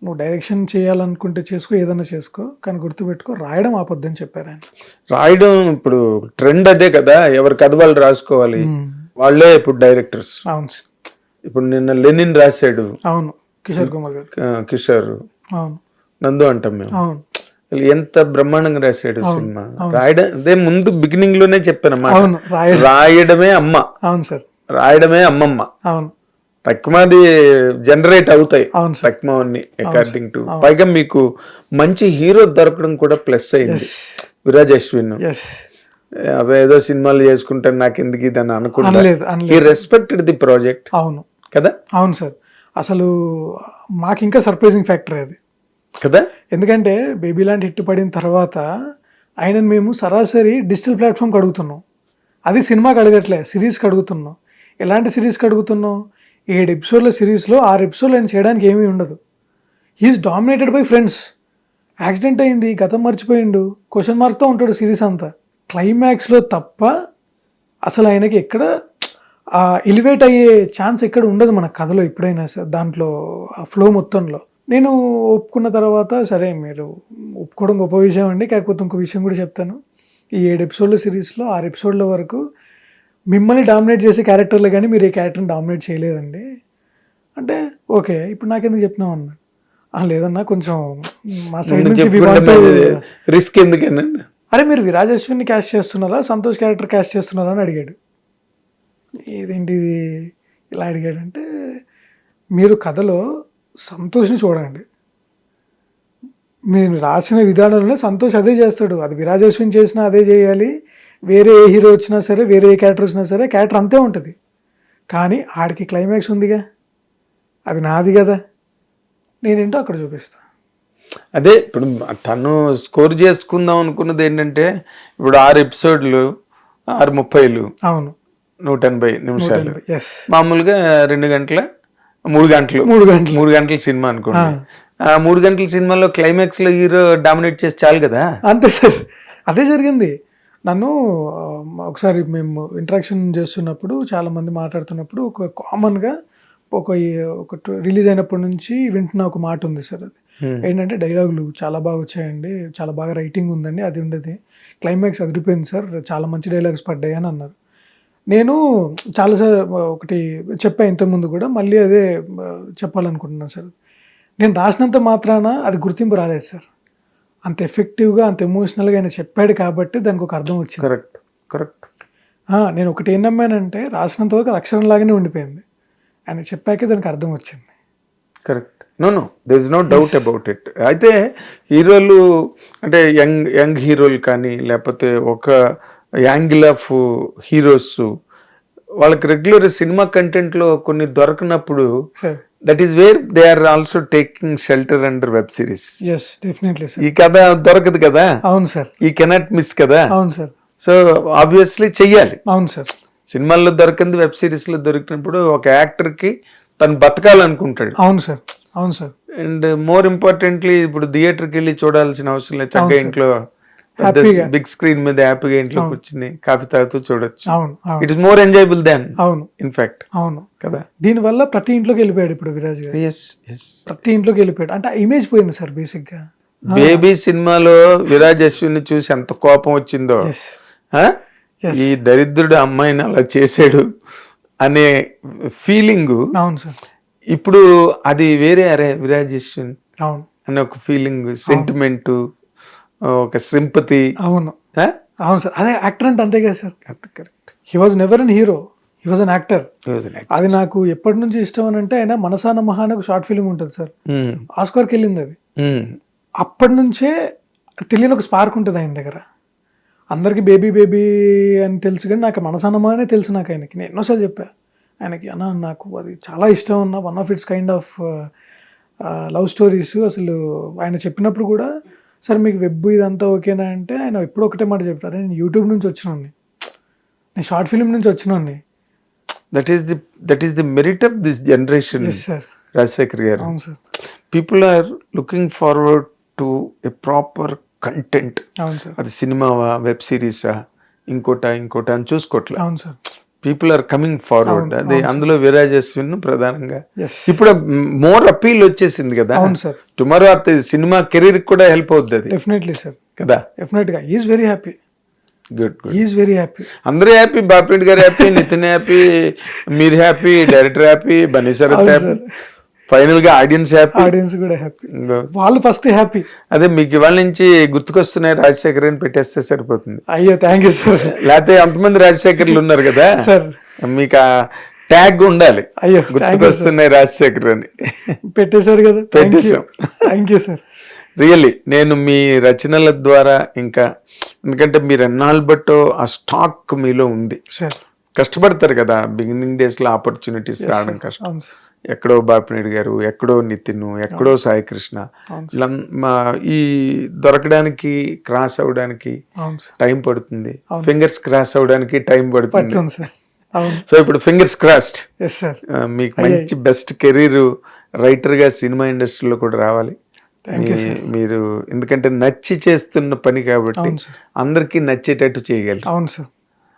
నువ్వు డైరెక్షన్ చేయాలనుకుంటే చేసుకో, ఏదైనా చేసుకో, కానీ గుర్తుపెట్టుకో రాయడం ఆపొద్దని చెప్పారు ఆయన. రాయడం ఇప్పుడు ట్రెండ్ అదే కదా, ఎవరి కథ వాళ్ళు రాసుకోవాలి, వాళ్ళే ఇప్పుడు డైరెక్టర్స్. అవును సార్, ఇప్పుడు నిన్న లెనిన్ రాశాడు, అవును, కిషోర్ కుమార్ గారు, కిషోర్, అవును, నందు అంటాం మేము. అవును, వీళ్ళు ఎంత బ్రహ్మాండంగా రాశాడు సినిమా. రాయడం అదే ముందు బిగినింగ్ లోనే చెప్పానమ్మా, అవును, రాయడమే అమ్మ, అవును సార్, రాయడమే అమ్మమ్మ. అవును, తక్కువది జనరేట్ అవుతాయి అవును సార్, తక్కువన్ని అకార్డింగ్ టు. పైగా మీకు మంచి హీరో దొరకడం కూడా ప్లస్ అయింది. విరాజ్ అశ్విన్ ఎస్, అవేదో సినిమాలు చేసుకుంటాను నాకు ఎందుకు ఇది అని అనుకుంటా. అనలేదు, అనలేదు. ఈ రెస్పెక్టెడ్ ది ప్రాజెక్ట్ అవును కదా. అవును సార్, అసలు మాకు ఇంకా సర్ప్రైజింగ్ ఫ్యాక్టర్ అది. కదా, ఎందుకంటే బేబీ ల్యాండ్ హిట్ పడిన తర్వాత ఆయనను మేము సరాసరి డిజిటల్ ప్లాట్ఫామ్కి అడుగుతున్నాం, అది సినిమాకి అడగట్లే, సిరీస్కి అడుగుతున్నాం. ఎలాంటి సిరీస్కి అడుగుతున్నాం? 7 ఎపిసోడ్ల సిరీస్లో 6 ఎపిసోడ్లు ఆయన చేయడానికి ఏమీ ఉండదు. He is dominated by friends. Accident అయింది, గతం మర్చిపోయిండు, క్వశ్చన్ మార్క్తో ఉంటాడు సిరీస్ అంతా. క్లైమాక్స్లో తప్ప అసలు ఆయనకి ఎక్కడ ఎలివేట్ అయ్యే ఛాన్స్ ఎక్కడ ఉండదు మన కథలో ఎప్పుడైనా సార్. దాంట్లో ఆ ఫ్లో మొత్తంలో నేను ఒప్పుకున్న తర్వాత, సరే మీరు ఒప్పుకోవడం గొప్ప విషయం అండి, కాకపోతే ఇంకో విషయం కూడా చెప్తాను. ఈ 7 ఎపిసోడ్ల సిరీస్లో 6 ఎపిసోడ్ల వరకు మిమ్మల్ని డామినేట్ చేసే క్యారెక్టర్లు కానీ మీరు ఏ క్యారెక్టర్ని డామినేట్ చేయలేదండి అంటే, ఓకే ఇప్పుడు నాకెందుకు చెప్పినావు అన్నాడు. లేదన్నా కొంచెం మా సైడ్ నుంచి రిస్క్ ఎందుకన్నా, అరే మీరు విరాజ్ అశ్విన్ని క్యాస్ట్ చేస్తున్నారా, సంతోష్ క్యారెక్టర్ క్యాస్ట్ చేస్తున్నారా అని అడిగాడు. ఇదేంటిది ఇలా అడిగాడంటే, మీరు కథలో సంతోష్ని చూడండి, మీరు రాసిన విధానంలో సంతోష్ అదే చేస్తాడు, అది విరాజ్ అశ్విన్ చేసినా అదే చేయాలి, వేరే ఏ హీరో వచ్చినా సరే, వేరే ఏ క్యారెక్టర్ వచ్చినా సరే క్యారెక్టర్ అంతే ఉంటుంది. కానీ ఆడికి క్లైమాక్స్ ఉందిగా, అది నాది కదా, నేనేంటో అక్కడ చూపిస్తా. అదే ఇప్పుడు తను స్కోర్ చేసుకుందాం అనుకున్నది ఏంటంటే, ఇప్పుడు 6 ఎపిసోడ్లు 6:30, అవును, 180 నిమిషాలు, ఎస్, మామూలుగా 2 గంటల 3 గంటలు 3 గంటల సినిమా అనుకోండి. ఆ 3 గంటల సినిమాలో క్లైమాక్స్ లో హీరో డామినేట్ చేసి చాలు కదా. అంతే సార్, అదే జరిగింది. నన్ను ఒకసారి మేము ఇంటరాక్షన్ చేస్తున్నప్పుడు, చాలామంది మాట్లాడుతున్నప్పుడు, ఒక కామన్గా ఒక రిలీజ్ అయినప్పటి నుంచి వింటున్న ఒక మాట ఉంది సార్. అది ఏంటంటే, డైలాగులు చాలా బాగా వచ్చాయండి, చాలా బాగా రైటింగ్ ఉందండి, అది ఉండేది, క్లైమాక్స్ అదిరిపోయింది సార్, చాలా మంచి డైలాగ్స్ పడ్డాయి అని అన్నారు. నేను చాలాసార్లు ఒకటి చెప్పా ఇంతకుముందు కూడా, మళ్ళీ అదే చెప్పాలనుకుంటున్నాను సార్. నేను రాసినంత మాత్రాన అది గుర్తింపు రాలేదు సార్. అంత ఎఫెక్టివ్గా, అంత ఎమోషనల్గా ఆయన చెప్పాడు కాబట్టి దానికి ఒక అర్థం వచ్చింది. Correct, correct. నేను ఒకటి ఏం నమ్మానంటే, రాసినంత వరకు అది అక్షరంలాగానే ఉండిపోయింది, ఆయన చెప్పాకే దానికి అర్థం వచ్చింది. Correct. No there is no doubt about it. అయితే హీరోలు అంటే యంగ్ హీరోలు కానీ, లేకపోతే ఒక యాంగిల్ ఆఫ్ హీరోస్, వాళ్ళకి రెగ్యులర్ సినిమా కంటెంట్లో కొన్ని దొరకనప్పుడు, that is where they are also taking shelter under web series. Yes, definitely sir. ఈ కథ దొరకదు కదా. అవును సార్. ఈ కెనాట్ మిస్ కదా. అవును సార్. సో ఆబ్వియస్లీ చెయ్యాలి. అవును సార్. సినిమాల్లో దొరికింది వెబ్ సిరీస్ లో దొరికినప్పుడు ఒక యాక్టర్ కి తను బతకాలనుకుంటాడు. అవును సార్. అవును సార్. అండ్ మోర్ ఇంపార్టెంట్లీ ఇప్పుడు థియేటర్కి వెళ్ళి చూడాల్సిన అవసరం లేదు, చక్కగా ఇంట్లో బిగ్ స్క్రీన్ మీద హ్యాపీగా ఇంట్లో కూర్చుని కాఫీ తాగుతూ చూడొచ్చు. It is more enjoyable than in fact. అవును కదా. దీని వల్ల ప్రతి ఇంట్లోకి వెళ్ళిపోయాడు ఇప్పుడు విరాజ్ గారు. ప్రతి ఇంట్లోకి వెళ్ళిపోయాడు అంటే ఇమేజ్ పోయింది సార్ బేసిక్ గా. బేబీ సినిమాలో విరాజ్ అశ్విన్ చూసి ఎంత కోపం వచ్చిందో, ఈ దరిద్రుడు అమ్మాయిని అలా చేసాడు అనే ఫీలింగ్. అవును సార్. ఇప్పుడు అది వేరే, అరే విరాజ్ అశ్విన్ అవును అనే ఒక ఫీలింగ్, సెంటిమెంట్, ఒక సింపతి. అవును అవును సార్. అదే యాక్టర్ అంటే అంతే కదా sir. Correct. He was never an hero, he was an actor. అది నాకు ఎప్పటి నుంచి ఇష్టం అని అంటే, ఆయన మనసాన మహా అనే ఒక షార్ట్ ఫిల్మ్ ఉంటుంది సార్, ఆస్కార్కి వెళ్ళింది అది. అప్పటి నుంచే తెలియని ఒక స్పార్క్ ఉంటుంది ఆయన దగ్గర. అందరికి బేబీ బేబీ అని తెలుసు కానీ నాకు మనసానమా అనే తెలుసు. నాకు ఆయనకి నేను ఎన్నోసార్లు చెప్పా ఆయనకి, అన్న నాకు అది చాలా ఇష్టం అన్న, one of it's kind of love stories. అసలు ఆయన చెప్పినప్పుడు కూడా సార్ మీకు వెబ్ ఇదంతా ఓకేనా అంటే ఆయన ఎప్పుడు ఒకటే మాట చెప్తారు, నేను యూట్యూబ్ నుంచి వచ్చినాన్ని, నేను షార్ట్ ఫిల్మ్ నుంచి వచ్చినాన్ని. That is the merit of this generation yes sir. Rajasekhar గారు. అవును sir. People are looking forward to a proper content. అవును సార్. అది సినిమావా, వెబ్ సిరీసా, ఇంకోటా అని చూసుకోవట్లేదు. అవును sir. People are coming forward. అవును, అది అవును అందులో విరాజస్విన్ ప్రధానంగా. ఎస్. ఇప్పుడు మోర్ అపీల్ వచ్చేసింది కదా. అవును సార్. టుమారో సినిమా కెరీర్ కూడా హెల్ప్ అవుతుంది అది డెఫినెట్లీ సార్. కదా. డెఫినెట్గా is very happy. Good. Is very happy. అందరూ హ్యాపీ. బాపిరెడ్డి గారు హ్యాపీ, నితిన్ హ్యాపీ, మీరు happy, director happy, Bunny Sharath happy, final గా ఆడియన్స్ హ్యాపీ. ఆడియన్స్ కూడా హ్యాపీ. వాళ్ళు ఫస్ట్ హ్యాపీ. అదే మీకు ఇవాళ నుంచి గుర్తుకొస్తున్నాయి రాజశేఖర్ అని పెట్టేస్తే సరిపోతుంది. అయ్యో థ్యాంక్ యూ సార్. లేకపోతే అంతమంది రాజశేఖర్లు ఉన్నారు కదా సార్, మీకు ఆ ట్యాగ్ ఉండాలి. అయ్యో గుర్తుకొస్తున్నాయి రాజశేఖర్ అని పెట్టేశారు కదా. పెట్టేశాం. Thank you sir. రియల్లీ నేను మీ రచనల ద్వారా ఇంకా, ఎందుకంటే మీరు ఎన్నాళ్ళు బట్టో ఆ స్టాక్ మీలో ఉంది. సార్ కష్టపడతారు కదా, బిగినింగ్ డేస్ లో ఆపర్చునిటీస్ రావడం కష్టం. అవును సార్. ఎక్కడో బాపిరెడ్డి గారు, ఎక్కడో నితిన్, ఎక్కడో సాయి కృష్ణ, అవును ఇలా ఈ దొరకడానికి, క్రాస్ అవడానికి అవును సార్. టైం పడుతుంది. అవును. ఫింగర్స్ క్రాస్ అవడానికి టైం పడుతుంది. పడుతుంది సార్. అవును. సో ఇప్పుడు ఫింగర్స్ క్రాస్డ్. Yes sir. మీకు మంచి బెస్ట్ కెరీర్ రైటర్ గా సినిమా ఇండస్ట్రీలో కూడా రావాలి. Thank you sir. మీరు ఎందుకంటే నచ్చి చేస్తున్న పని కాబట్టి అవును సార్. అందరికీ నచ్చేటట్టు చేయగలరు. అవును సార్.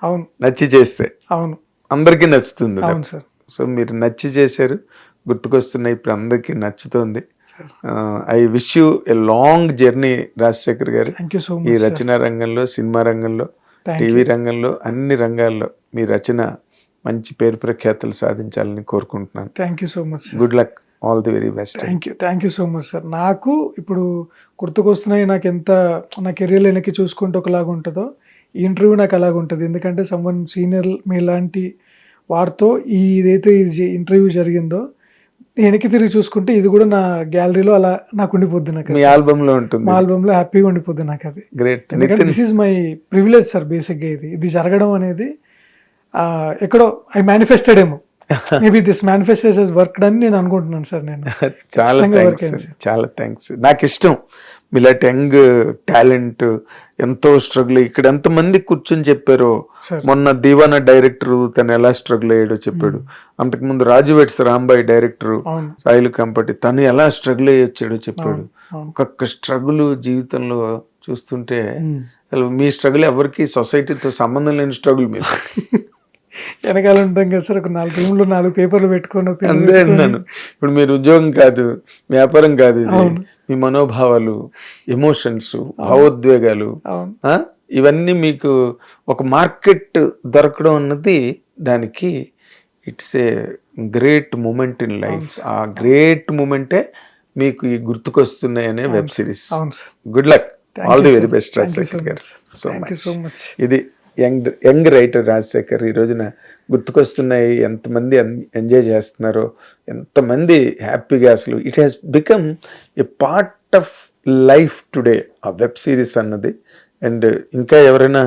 అవును. నచ్చి చేస్తే అవును. అందరికీ నచ్చుతుంది. అవును సార్. సో మీరు నచ్చి చేశారు, గుర్తుకొస్తున్నాయి, ఇప్పుడు అందరికీ నచ్చుతుంది. I wish you a long journey Rajasekhar గారు. థ్యాంక్ యూ సో ఈ మచ్. రచన రంగంలో, సినిమా రంగంలో, Thank టీవీ రంగంలో, అన్ని రంగాల్లో మీ రచన మంచి పేరు ప్రఖ్యాతులు సాధించాలని కోరుకుంటున్నాను. Thank you so much sir. Good luck, all the very best. Thank you so much sir. నాకు ఇప్పుడు గుర్తుకొస్తున్నాయి, నాకు ఎంత నా కెరీర్ వెనక్కి చూసుకుంటే ఒకలాగా ఉంటుందో ఈ ఇంటర్వ్యూ నాకు అలాగ ఉంటుంది. ఎందుకంటే సమ్వన్ సీనియర్ మీలాంటి వారితో ఇదైతే ఇది ఇంటర్వ్యూ జరిగిందో వెనక్కి తిరిగి చూసుకుంటే ఇది కూడా నా గ్యాలరీలో అలా నాకు ఉండిపోద్ది. నాకు మీ ఆల్బమ్ లో ఉంటుంది, మా ఆల్బమ్ లో హ్యాపీగా ఉండిపోద్ది నాకు అది. గ్రేట్. ఎందుకంటే this is my privilege sir. బేసిక్గా ఇది జరగడం అనేది ఎక్కడో ఐ మేనిఫెస్టెడ్ ఏమో. మేబీ దిస్ మేనిఫెస్టేషన్ వర్క్ అని నేను అనుకుంటున్నాను సార్. నేను చాలా థ్యాంక్స్, చాలా థ్యాంక్స్. నాకు ఇష్టం మీలాంటి యంగ్ టాలెంట్, ఎంతో స్ట్రగుల్. ఇక్కడ ఎంతమంది కూర్చొని చెప్పారో. మొన్న దీవానా డైరెక్టర్ తను ఎలా స్ట్రగుల్ అయ్యాడో చెప్పాడు. అంతకుముందు రాజువేట్స్ రాంబాయి డైరెక్టర్, సాయిలు కంపటి, తను ఎలా స్ట్రగుల్ అయ్యి వచ్చాడో చెప్పాడు. ఒక్కొక్క స్ట్రగుల్ జీవితంలో చూస్తుంటే అసలు మీ స్ట్రగుల్ ఎవరికి సొసైటీతో సంబంధం లేని స్ట్రగుల్ మీరు. వెనకాల ఉంటాం కదా సార్, ఒక 4 రూమ్లో 4 పేపర్లు పెట్టుకొని అంతే అన్నాను. ఇప్పుడు మీరు ఉద్యోగం కాదు, వ్యాపారం కాదు, ఇది మీ మనోభావాలు, ఎమోషన్స్, భావోద్వేగాలు, ఇవన్నీ మీకు ఒక మార్కెట్ దొరకడం అన్నది దానికి it's a great moment in life. ఆ గ్రేట్ మూమెంటే మీకు ఈ గుర్తుకొస్తున్నాయి అనే web series. Good luck, all the very best Rajasekhar గారు. So much. ఇది యంగ్ రైటర్ రాజశేఖర్. ఈ రోజున గుర్తుకొస్తున్నాయి ఎంతమంది ఎంజాయ్ చేస్తున్నారో, ఎంతమంది హ్యాపీగా, అసలు it has become a part of life today ఆ వెబ్ సిరీస్ అన్నది. అండ్ ఇంకా ఎవరైనా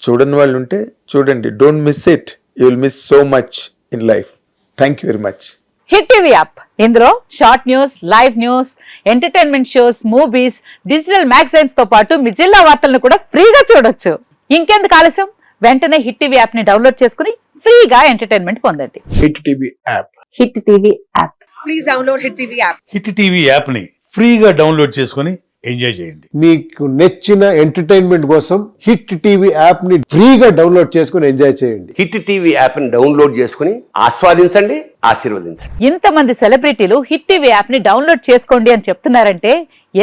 చూడని వాళ్ళు ఉంటే చూడండి, don't miss it, you will miss so much in life. Thank you very much. Hit TV app, ఇందులో short news, live news, entertainment shows, movies, digital magazines తో పాటు మీ జిల్లా వార్తలను కూడా ఫ్రీగా చూడొచ్చు. ఇంకెందుకు ఆలస్యం, వెంటనే హిట్ టీవీ యాప్ ని డౌన్లోడ్ చేసుకుని ఫ్రీగా ఎంటర్టైన్మెంట్ పొందండి. Hit TV app. Hit TV app. Please download hit TV app. Hit TV app ని ఫ్రీగా డౌన్లోడ్ చేసుకొని ఎంజాయ్ చేయండి. మీకు నచ్చిన ఎంటర్టైన్మెంట్ కోసం హిట్ టీవీ యాప్ ని ఫ్రీగా డౌన్లోడ్ చేసుకొని ఎంజాయ్ చేయండి. హిట్ టీవీ యాప్ ని డౌన్లోడ్ చేసుకుని ఆస్వాదించండి, ఆశీర్వదించండి. ఇంతమంది సెలబ్రిటీలు హిట్ టీవీ యాప్ ని డౌన్లోడ్ చేసుకోండి అని చెప్తున్నారంటే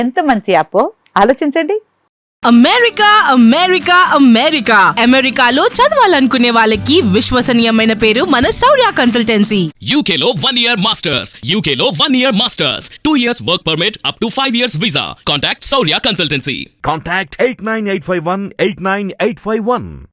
ఎంత మంచి యాప్ ఆలోచించండి. అమెరికా అమెరికా అమెరికా అమెరికాలో చదవాలనుకునే వాళ్ళకి విశ్వసనీయమైన పేరు మన శౌర్య కన్సల్టెన్సీ. UK లో 1 year masters, UK లో 1 year masters, 2 years work permit up to 5 years visa. Contact Saurya Consultancy. Contact 89851 89851.